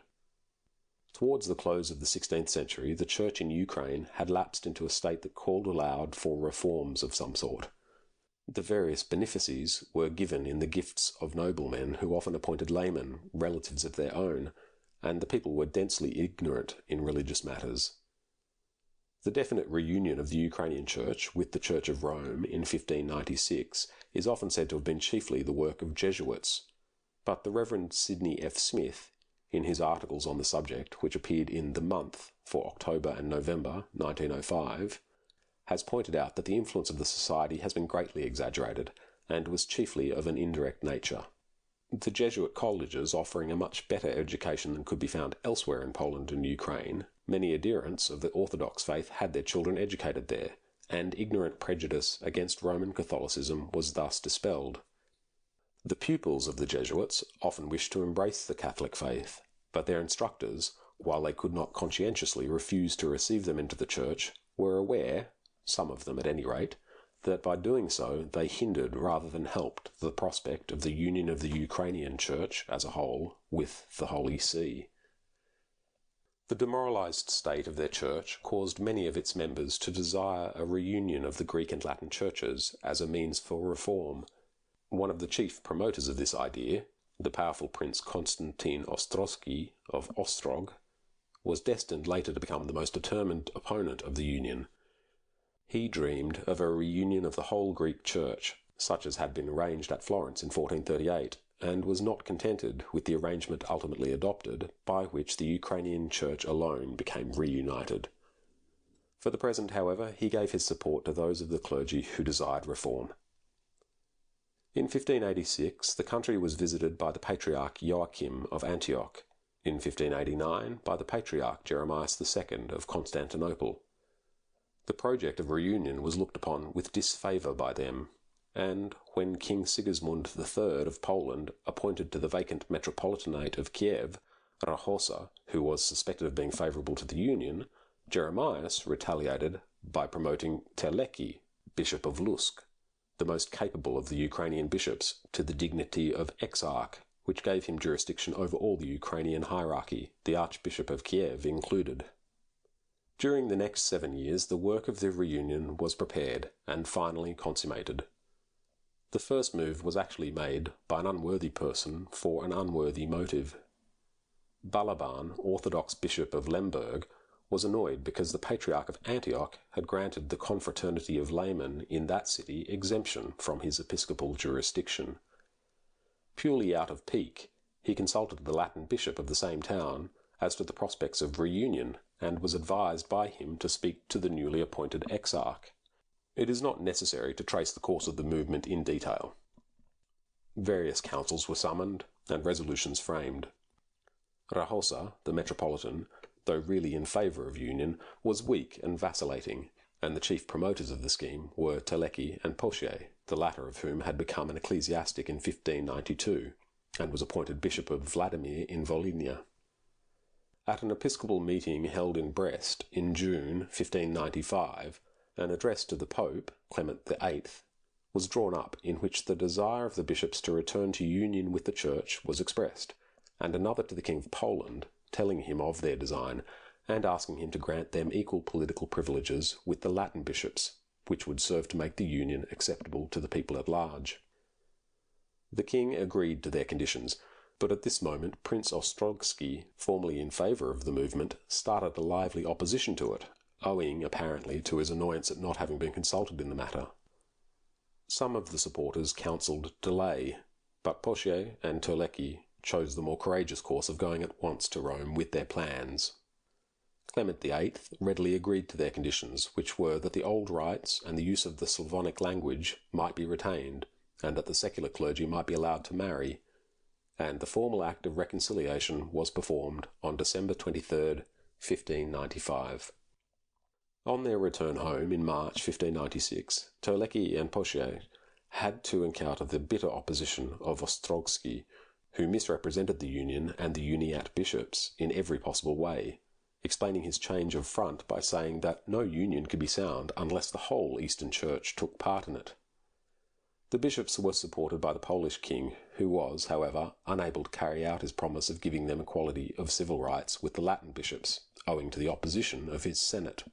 Towards the close of the 16th century, the Church in Ukraine had lapsed into a state that called aloud for reforms of some sort. The various benefices were given in the gifts of noblemen who often appointed laymen, relatives of their own, and the people were densely ignorant in religious matters. The definite reunion of the Ukrainian Church with the Church of Rome in 1596 is often said to have been chiefly the work of Jesuits, but the Reverend Sidney F. Smith, in his articles on the subject, which appeared in The Month for October and November 1905, has pointed out that the influence of the society has been greatly exaggerated, and was chiefly of an indirect nature. The Jesuit colleges offering a much better education than could be found elsewhere in Poland and Ukraine, many adherents of the Orthodox faith had their children educated there, and ignorant prejudice against Roman Catholicism was thus dispelled. The pupils of the Jesuits often wished to embrace the Catholic faith, but their instructors, while they could not conscientiously refuse to receive them into the Church, were aware, some of them at any rate, that by doing so they hindered rather than helped the prospect of the union of the Ukrainian Church as a whole with the Holy See. The demoralized state of their church caused many of its members to desire a reunion of the Greek and Latin churches as a means for reform. One of the chief promoters of this idea, the powerful Prince Konstantin Ostrogski of Ostrog, was destined later to become the most determined opponent of the union. He dreamed of a reunion of the whole Greek Church, such as had been arranged at Florence in 1438, and was not contented with the arrangement ultimately adopted, by which the Ukrainian Church alone became reunited. For the present, however, he gave his support to those of the clergy who desired reform. In 1586, the country was visited by the Patriarch Joachim of Antioch, in 1589 by the Patriarch Jeremias II of Constantinople. The project of reunion was looked upon with disfavour by them, and when King Sigismund III of Poland appointed to the vacant Metropolitanate of Kiev Rahosa, who was suspected of being favourable to the union, Jeremias retaliated by promoting Terlecki, Bishop of Lusk, the most capable of the Ukrainian bishops, to the dignity of exarch, which gave him jurisdiction over all the Ukrainian hierarchy, the Archbishop of Kiev included. During the next 7 years, the work of the reunion was prepared and finally consummated. The first move was actually made by an unworthy person for an unworthy motive. Balaban, Orthodox Bishop of Lemberg, was annoyed because the Patriarch of Antioch had granted the confraternity of laymen in that city exemption from his episcopal jurisdiction. Purely out of pique, he consulted the Latin bishop of the same town as to the prospects of reunion, and was advised by him to speak to the newly appointed exarch. It is not necessary to trace the course of the movement in detail. Various councils were summoned, and resolutions framed. Rahosa, the metropolitan, though really in favour of union, was weak and vacillating, and the chief promoters of the scheme were Teleki and Potier, the latter of whom had become an ecclesiastic in 1592, and was appointed Bishop of Vladimir in Volhynia. At an episcopal meeting held in Brest in June 1595, an address to the Pope, Clement VIII, was drawn up in which the desire of the bishops to return to union with the Church was expressed, and another to the King of Poland, telling him of their design, and asking him to grant them equal political privileges with the Latin bishops, which would serve to make the union acceptable to the people at large. The king agreed to their conditions, but at this moment Prince Ostrogsky, formerly in favour of the movement, started a lively opposition to it, owing apparently to his annoyance at not having been consulted in the matter. Some of the supporters counselled delay, but Potier and Terlecki chose the more courageous course of going at once to Rome with their plans. Clement VIII readily agreed to their conditions, which were that the old rites and the use of the Slavonic language might be retained, and that the secular clergy might be allowed to marry, and the formal act of reconciliation was performed on December 23rd, 1595. On their return home in March 1596, Terlecki and Potier had to encounter the bitter opposition of Ostrogsky, who misrepresented the union and the uniat bishops in every possible way, explaining his change of front by saying that no union could be sound unless the whole Eastern Church took part in it. The bishops were supported by the Polish king, who was, however, unable to carry out his promise of giving them equality of civil rights with the Latin bishops, owing to the opposition of his Senate.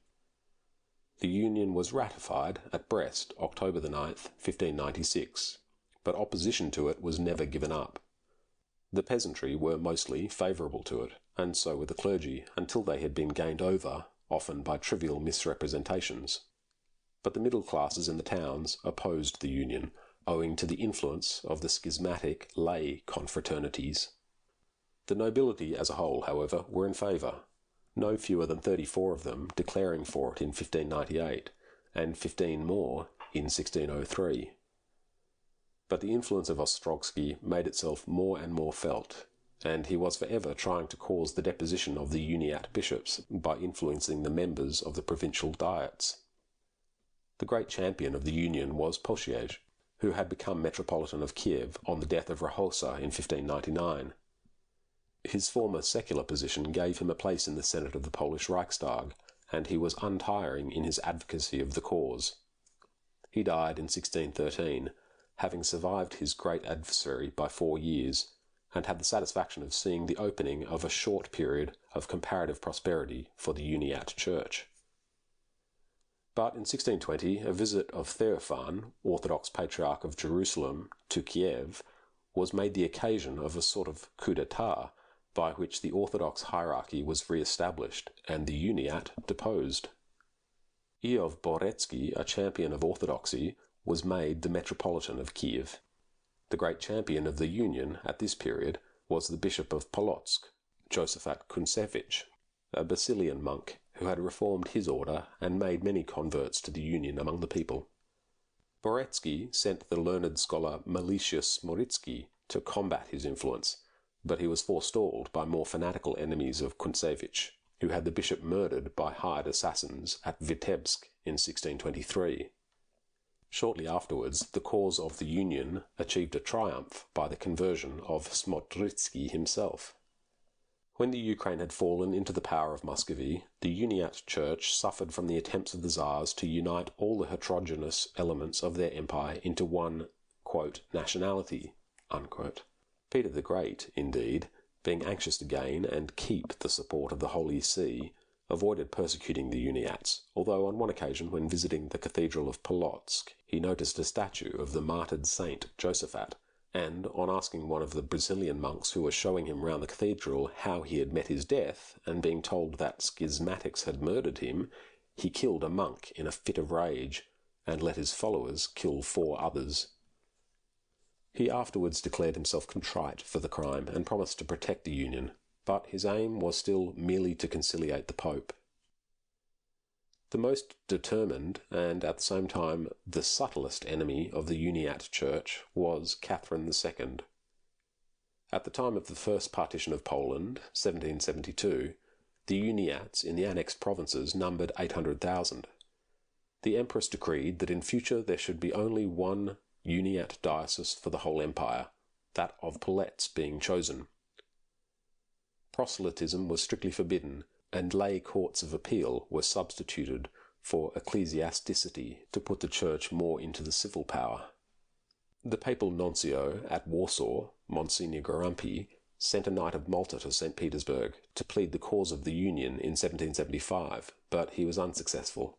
The union was ratified at Brest, October 9th, 1596, but opposition to it was never given up. The peasantry were mostly favourable to it, and so were the clergy, until they had been gained over, often by trivial misrepresentations. But the middle classes in the towns opposed the union, owing to the influence of the schismatic lay confraternities. The nobility as a whole, however, were in favour, no fewer than 34 of them declaring for it in 1598, and 15 more in 1603. But the influence of Ostrogsky made itself more and more felt, and he was forever trying to cause the deposition of the uniat bishops by influencing the members of the provincial diets. The great champion of the union was Potier, who had become Metropolitan of Kiev on the death of Rahosa in 1599. His former secular position gave him a place in the Senate of the Polish Reichstag, and he was untiring in his advocacy of the cause. He died in 1613, having survived his great adversary by 4 years, and had the satisfaction of seeing the opening of a short period of comparative prosperity for the Uniat Church. But in 1620, a visit of Theophan, Orthodox Patriarch of Jerusalem, to Kiev, was made the occasion of a sort of coup d'etat, by which the Orthodox hierarchy was re-established and the Uniat deposed. Iov Boretsky, a champion of orthodoxy, was made the Metropolitan of Kiev. The great champion of the Union at this period was the Bishop of Polotsk, Josaphat Kunsevich, a Basilian monk who had reformed his order and made many converts to the Union among the people. Boretsky sent the learned scholar Meletius Moritsky to combat his influence, but he was forestalled by more fanatical enemies of Kunsevich, who had the bishop murdered by hired assassins at Vitebsk in 1623. Shortly afterwards, the cause of the Union achieved a triumph by the conversion of Smotritsky himself. When the Ukraine had fallen into the power of Muscovy, the Uniat Church suffered from the attempts of the Tsars to unite all the heterogeneous elements of their empire into one, quote, nationality, unquote. Peter the Great, indeed, being anxious to gain and keep the support of the Holy See, avoided persecuting the Uniates, although on one occasion when visiting the Cathedral of Polotsk he noticed a statue of the martyred saint Josaphat, and on asking one of the Brazilian monks who were showing him round the cathedral how he had met his death, and being told that schismatics had murdered him, he killed a monk in a fit of rage, and let his followers kill 4 others. He afterwards declared himself contrite for the crime and promised to protect the Union, but his aim was still merely to conciliate the Pope. The most determined, and at the same time the subtlest enemy of the Uniat Church was Catherine II. At the time of the First Partition of Poland, 1772, the Uniats in the annexed provinces numbered 800,000. The Empress decreed that in future there should be only one Uniat diocese for the whole empire, that of Polets being chosen. Proselytism was strictly forbidden, and lay courts of appeal were substituted for ecclesiasticity to put the Church more into the civil power. The papal nuncio at Warsaw, Monsignor Garampi, sent a Knight of Malta to St. Petersburg to plead the cause of the Union in 1775, but he was unsuccessful.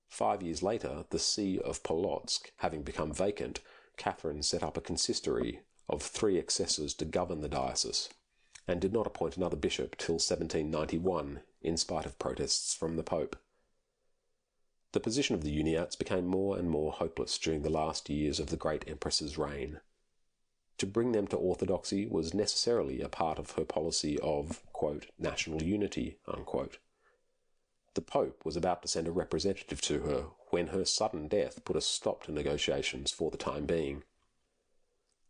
5 years later, the See of Polotsk having become vacant, Catherine set up a consistory of 3 accessors to govern the diocese, and did not appoint another bishop till 1791, in spite of protests from the Pope. The position of the Uniats became more and more hopeless during the last years of the great Empress's reign. To bring them to orthodoxy was necessarily a part of her policy of, quote, national unity, unquote. The Pope was about to send a representative to her when her sudden death put a stop to negotiations for the time being.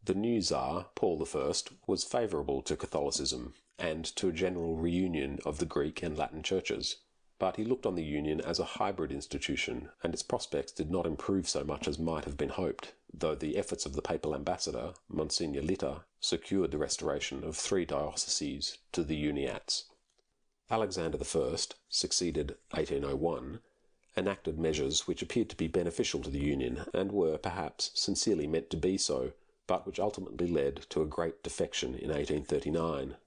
The new Tsar, Paul I, was favourable to Catholicism and to a general reunion of the Greek and Latin churches, but he looked on the Union as a hybrid institution, and its prospects did not improve so much as might have been hoped, though the efforts of the papal ambassador, Monsignor Litter, secured the restoration of 3 dioceses to the Uniats. Alexander I, succeeded 1801, enacted measures which appeared to be beneficial to the Union, and were, perhaps, sincerely meant to be so, but which ultimately led to a great defection in 1839.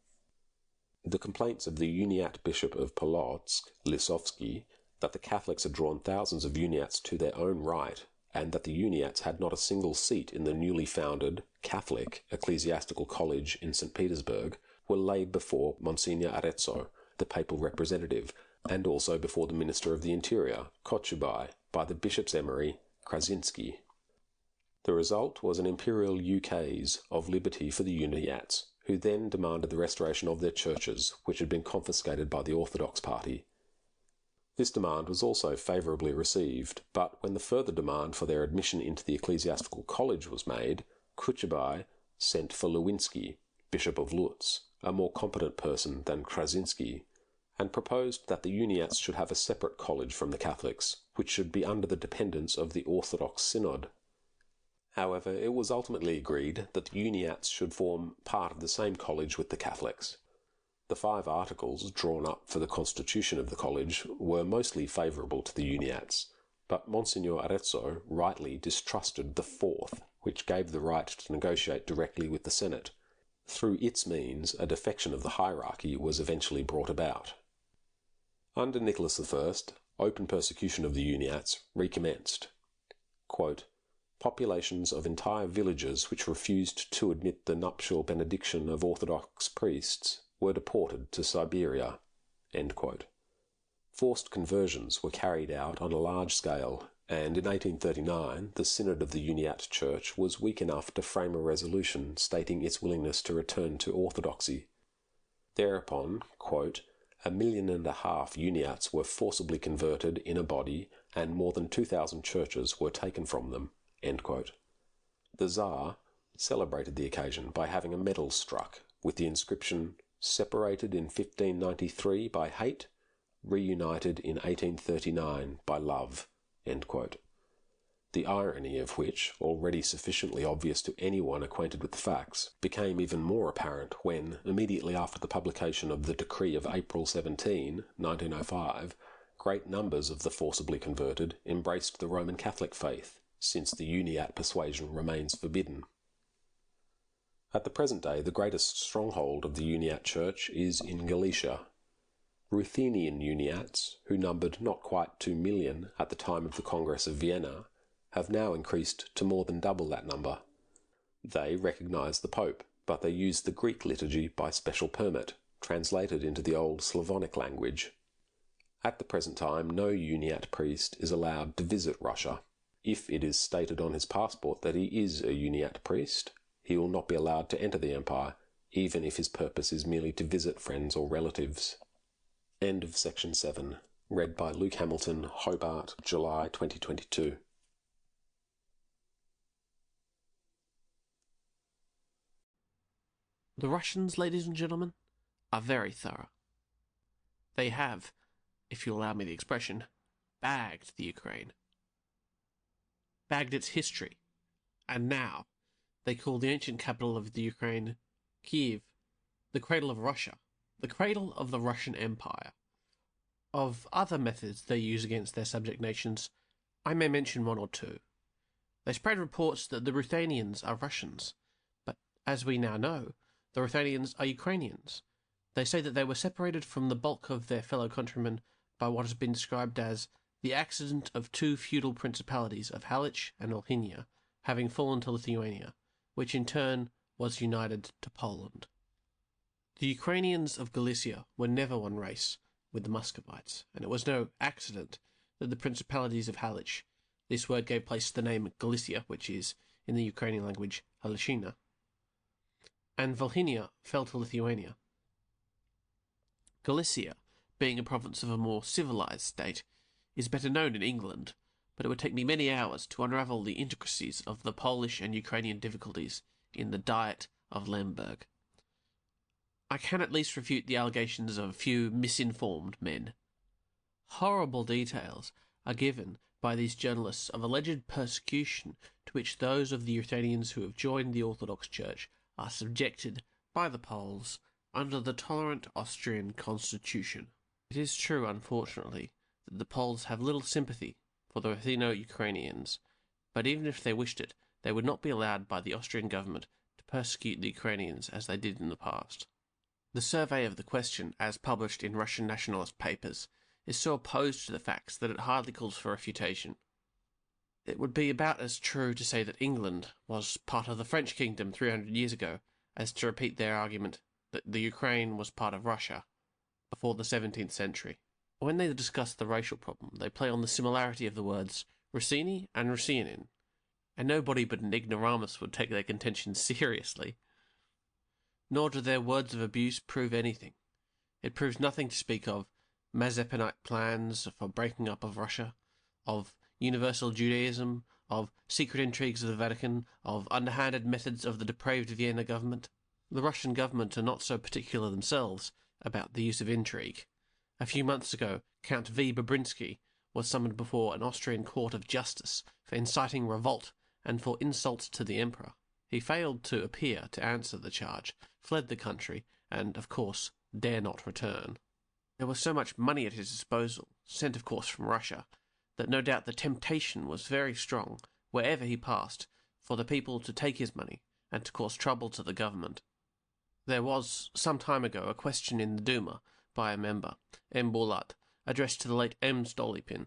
The complaints of the Uniat Bishop of Polotsk, Lisovsky, that the Catholics had drawn thousands of Uniats to their own right, and that the Uniats had not a single seat in the newly founded Catholic Ecclesiastical College in St. Petersburg, were laid before Monsignor Arezzo, the papal representative, and also before the Minister of the Interior, Kochubai, by the Bishop's Emery, Krasinski. The result was an imperial ukase of liberty for the Uniats, who then demanded the restoration of their churches, which had been confiscated by the Orthodox party. This demand was also favourably received, but when the further demand for their admission into the ecclesiastical college was made, Kochubai sent for Lewinsky, Bishop of Lutz, a more competent person than Krasinski, and proposed that the Uniats should have a separate college from the Catholics, which should be under the dependence of the Orthodox Synod. However, it was ultimately agreed that the Uniats should form part of the same college with the Catholics. The 5 articles drawn up for the constitution of the college were mostly favourable to the Uniats, but Monsignor Arezzo rightly distrusted the 4th, which gave the right to negotiate directly with the Senate. Through its means, a defection of the hierarchy was eventually brought about. Under Nicholas I, open persecution of the Uniats recommenced. Quote, populations of entire villages which refused to admit the nuptial benediction of Orthodox priests were deported to Siberia. End quote. Forced conversions were carried out on a large scale, and in 1839 the Synod of the Uniat Church was weak enough to frame a resolution stating its willingness to return to orthodoxy. Thereupon, quote, 1.5 million Uniats were forcibly converted in a body, and more than 2,000 churches were taken from them. End quote. The Tsar celebrated the occasion by having a medal struck with the inscription, separated in 1593 by hate, reunited in 1839 by love. End quote. The irony of which, already sufficiently obvious to anyone acquainted with the facts, became even more apparent when, immediately after the publication of the decree of April 17, 1905, great numbers of the forcibly converted embraced the Roman Catholic faith, since the Uniat persuasion remains forbidden. At the present day, the greatest stronghold of the Uniat Church is in Galicia. Ruthenian Uniats, who numbered not quite 2 million at the time of the Congress of Vienna, have now increased to more than double that number. They recognise the Pope, but they use the Greek liturgy by special permit, translated into the old Slavonic language. At the present time, no Uniat priest is allowed to visit Russia. If it is stated on his passport that he is a Uniat priest, he will not be allowed to enter the empire, even if his purpose is merely to visit friends or relatives. End of section 7. Read by Luke Hamilton, Hobart, July 2022. The Russians, ladies and gentlemen, are very thorough. They have, if you allow me the expression, bagged the Ukraine. Bagged its history. And now they call the ancient capital of the Ukraine Kiev, the cradle of Russia, the cradle of the Russian Empire. Of other methods they use against their subject nations, I may mention one or two. They spread reports that the Ruthenians are Russians, but as we now know, the Ruthenians are Ukrainians. They say that they were separated from the bulk of their fellow countrymen by what has been described as the accident of two feudal principalities of Halych and Volhynia having fallen to Lithuania, which in turn was united to Poland. The Ukrainians of Galicia were never one race with the Muscovites, and it was no accident that the principalities of Halych, this word gave place to the name Galicia, which is, in the Ukrainian language, Halashina, and Volhynia fell to Lithuania. Galicia, being a province of a more civilized state, is better known in England, but it would take me many hours to unravel the intricacies of the Polish and Ukrainian difficulties in the Diet of Lemberg. I can at least refute the allegations of a few misinformed men. Horrible details are given by these journalists of alleged persecution to which those of the Ruthenians who have joined the Orthodox Church are subjected by the Poles under the tolerant Austrian constitution. It is true, unfortunately, that the Poles have little sympathy for the Rutheno-Ukrainians, but even if they wished it, they would not be allowed by the Austrian government to persecute the Ukrainians as they did in the past. The survey of the question, as published in Russian nationalist papers, is so opposed to the facts that it hardly calls for refutation. It would be about as true to say that England was part of the French kingdom 300 years ago as to repeat their argument that the Ukraine was part of Russia before the 17th century. When they discuss the racial problem, they play on the similarity of the words Rossini and Rossianin, and nobody but an ignoramus would take their contention seriously. Nor do their words of abuse prove anything. It proves nothing to speak of Mazepinite plans for breaking up of Russia, of universal Judaism, of secret intrigues of the Vatican, of underhanded methods of the depraved Vienna government. The Russian government are not so particular themselves about the use of intrigue. A few months ago, Count V. Bobrinsky was summoned before an Austrian court of justice for inciting revolt and for insults to the emperor. He failed to appear to answer the charge, fled the country, and, of course, dare not return. There was so much money at his disposal, sent of course from Russia, that no doubt the temptation was very strong, wherever he passed, for the people to take his money and to cause trouble to the government. There was, some time ago, a question in the Duma by a member, M. Bulat, addressed to the late M. Stolypin.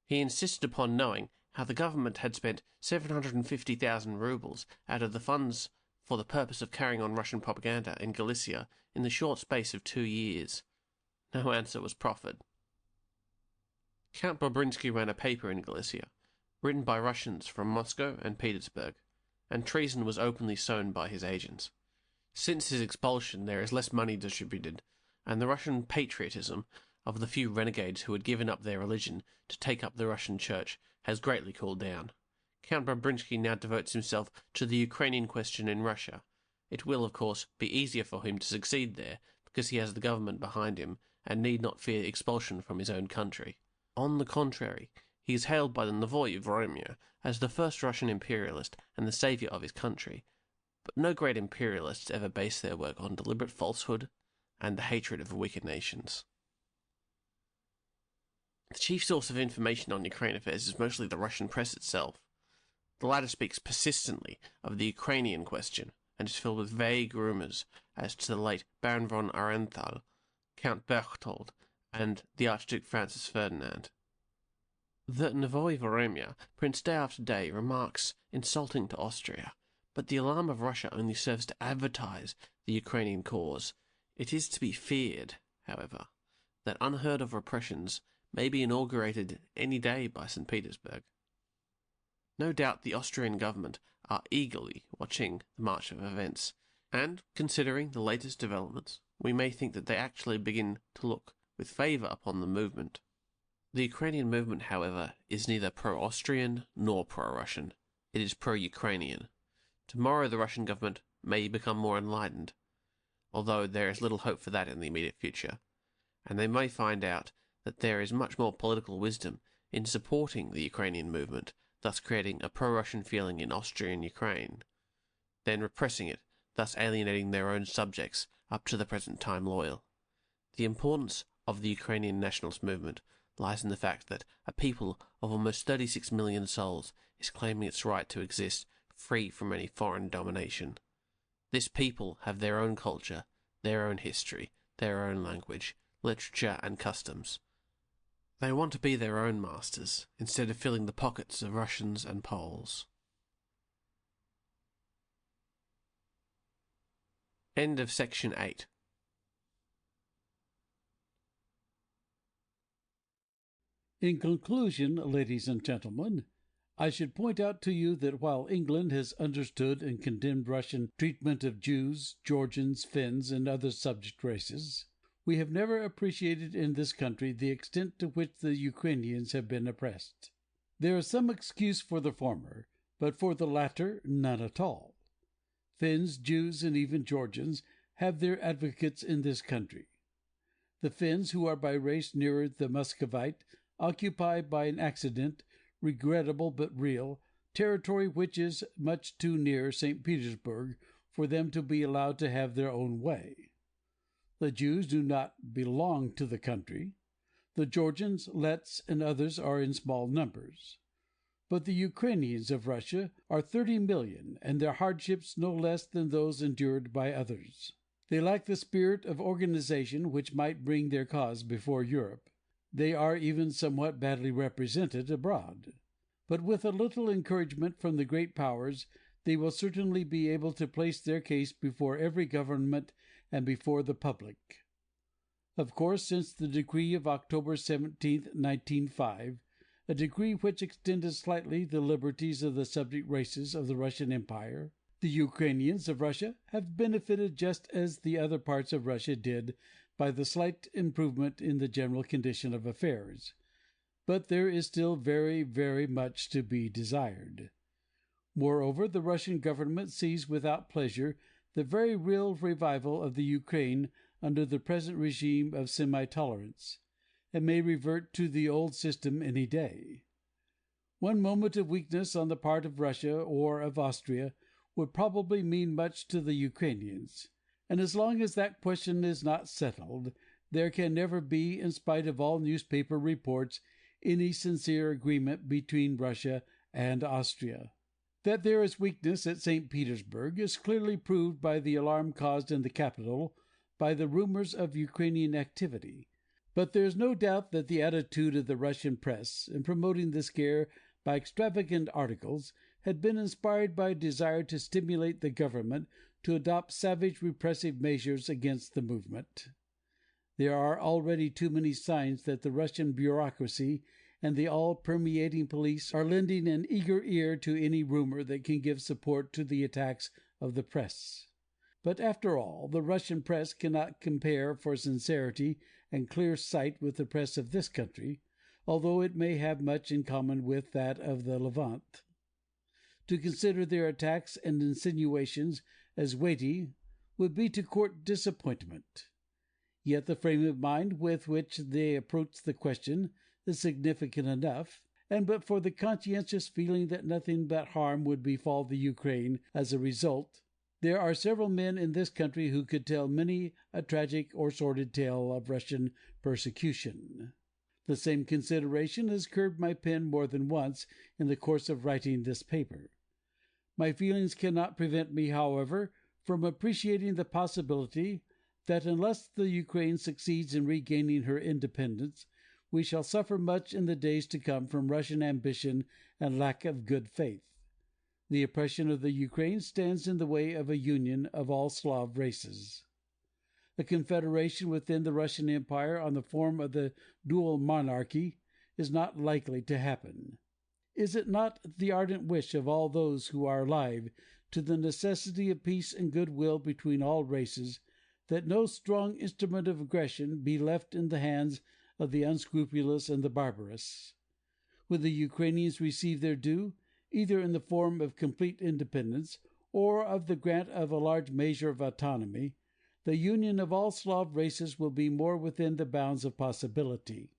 He insisted upon knowing how the government had spent 750,000 rubles out of the funds for the purpose of carrying on Russian propaganda in Galicia in the short space of 2 years. No answer was proffered. Count Bobrinsky ran a paper in Galicia, written by Russians from Moscow and Petersburg, and treason was openly sown by his agents. Since his expulsion there is less money distributed, and the Russian patriotism of the few renegades who had given up their religion to take up the Russian Church has greatly cooled down. Count Bobrinsky now devotes himself to the Ukrainian question in Russia. It will, of course, be easier for him to succeed there, because he has the government behind him, and need not fear expulsion from his own country. On the contrary, he is hailed by the Novy Vremya as the first Russian imperialist and the saviour of his country, but no great imperialists ever base their work on deliberate falsehood and the hatred of wicked nations. The chief source of information on Ukraine affairs is mostly the Russian press itself. The latter speaks persistently of the Ukrainian question, and is filled with vague rumours as to the late Baron von Arenthal, Count Berchtold, and the Archduke Francis Ferdinand. The Novaya Vremya, prints day after day, remarks insulting to Austria, but the alarm of Russia only serves to advertise the Ukrainian cause. It is to be feared, however, that unheard-of repressions may be inaugurated any day by St. Petersburg. No doubt the Austrian government are eagerly watching the march of events, and, considering the latest developments, we may think that they actually begin to look with favour upon the movement. The Ukrainian movement, however, is neither pro-Austrian nor pro-Russian. It is pro-Ukrainian. Tomorrow the Russian government may become more enlightened, although there is little hope for that in the immediate future, and they may find out that there is much more political wisdom in supporting the Ukrainian movement, thus creating a pro-Russian feeling in Austrian Ukraine, than repressing it, thus alienating their own subjects up to the present time loyal. The importance of the Ukrainian nationalist movement lies in the fact that a people of almost 36 million souls is claiming its right to exist free from any foreign domination. This people have their own culture, their own history, their own language, literature and customs. They want to be their own masters, instead of filling the pockets of Russians and Poles. End of section 8. In conclusion, ladies and gentlemen, I should point out to you that while England has understood and condemned Russian treatment of Jews, Georgians, Finns, and other subject races, we have never appreciated in this country the extent to which the Ukrainians have been oppressed. There is some excuse for the former, but for the latter none at all. Finns, Jews, and even Georgians have their advocates in this country. The Finns, who are by race nearer the Muscovite, occupy by an accident, regrettable but real, territory which is much too near St. Petersburg for them to be allowed to have their own way. The Jews do not belong to the country. The Georgians, Lets, and others are in small numbers. But the Ukrainians of Russia are 30 million, and their hardships no less than those endured by others. They lack the spirit of organization which might bring their cause before Europe. They are even somewhat badly represented abroad. But with a little encouragement from the great powers, they will certainly be able to place their case before every government and before the public. Of course, since the decree of October 17, 1905, a decree which extended slightly the liberties of the subject races of the Russian Empire, the Ukrainians of Russia have benefited just as the other parts of Russia did by the slight improvement in the general condition of affairs. But there is still very, very much to be desired. Moreover, the Russian government sees without pleasure the very real revival of the Ukraine under the present regime of semi-tolerance, and may revert to the old system any day. One moment of weakness on the part of Russia or of Austria would probably mean much to the Ukrainians, and as long as that question is not settled, there can never be, in spite of all newspaper reports, any sincere agreement between Russia and Austria. That there is weakness at St. Petersburg is clearly proved by the alarm caused in the capital by the rumors of Ukrainian activity, but there is no doubt that the attitude of the Russian press in promoting the scare by extravagant articles had been inspired by a desire to stimulate the government to adopt savage repressive measures against the movement. There are already too many signs that the Russian bureaucracy and the all-permeating police are lending an eager ear to any rumor that can give support to the attacks of the press. But after all, the Russian press cannot compare for sincerity and clear sight with the press of this country, although it may have much in common with that of the Levant. To consider their attacks and insinuations as weighty would be to court disappointment. Yet the frame of mind with which they approach the question is significant enough, and but for the conscientious feeling that nothing but harm would befall the Ukraine as a result, there are several men in this country who could tell many a tragic or sordid tale of Russian persecution. The same consideration has curbed my pen more than once in the course of writing this paper. My feelings cannot prevent me, however, from appreciating the possibility that unless the Ukraine succeeds in regaining her independence, we shall suffer much in the days to come from Russian ambition and lack of good faith. The oppression of the Ukraine stands in the way of a union of all Slav races. A confederation within the Russian Empire on the form of the dual monarchy is not likely to happen. Is it not the ardent wish of all those who are alive to the necessity of peace and goodwill between all races, that no strong instrument of aggression be left in the hands of the unscrupulous and the barbarous? When the Ukrainians receive their due, either in the form of complete independence or of the grant of a large measure of autonomy, the union of all Slav races will be more within the bounds of possibility.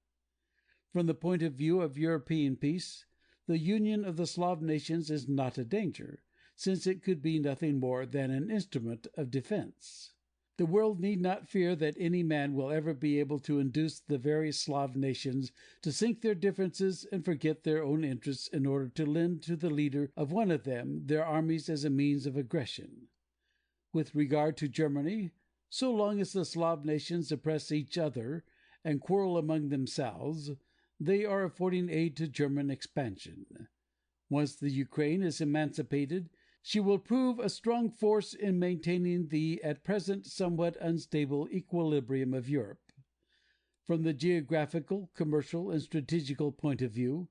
From the point of view of European peace, the union of the Slav nations is not a danger, since it could be nothing more than an instrument of defense. The world need not fear that any man will ever be able to induce the various Slav nations to sink their differences and forget their own interests in order to lend to the leader of one of them their armies as a means of aggression. With regard to Germany, so long as the Slav nations oppress each other and quarrel among themselves, they are affording aid to German expansion. Once the Ukraine is emancipated, she will prove a strong force in maintaining the at present somewhat unstable equilibrium of Europe. From the geographical, commercial, and strategical point of view,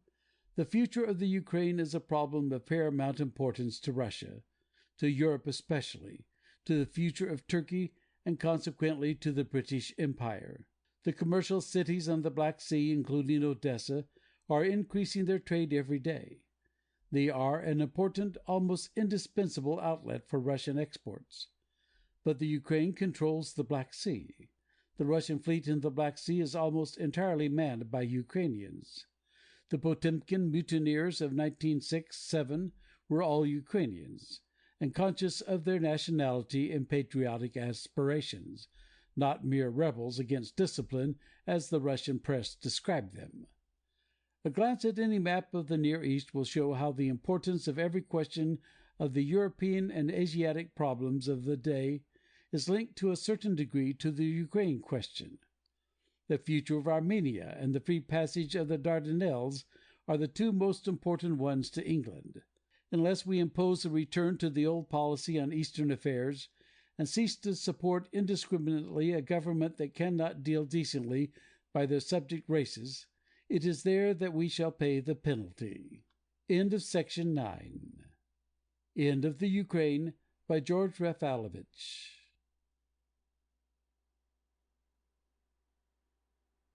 the future of the Ukraine is a problem of paramount importance to Russia, to Europe especially, to the future of Turkey, and consequently to the British Empire. The commercial cities on the Black Sea, including Odessa, are increasing their trade every day. They are an important, almost indispensable outlet for Russian exports. But the Ukraine controls the Black Sea. The Russian fleet in the Black Sea is almost entirely manned by Ukrainians. The Potemkin mutineers of 1906-7 were all Ukrainians, and conscious of their nationality and patriotic aspirations, not mere rebels against discipline, as the Russian press described them. A glance at any map of the Near East will show how the importance of every question of the European and Asiatic problems of the day is linked to a certain degree to the Ukraine question. The future of Armenia and the free passage of the Dardanelles are the two most important ones to England. Unless we impose a return to the old policy on Eastern affairs, and cease to support indiscriminately a government that cannot deal decently by their subject races, it is there that we shall pay the penalty. End of section 9. End of the Ukraine by George Rafalovich.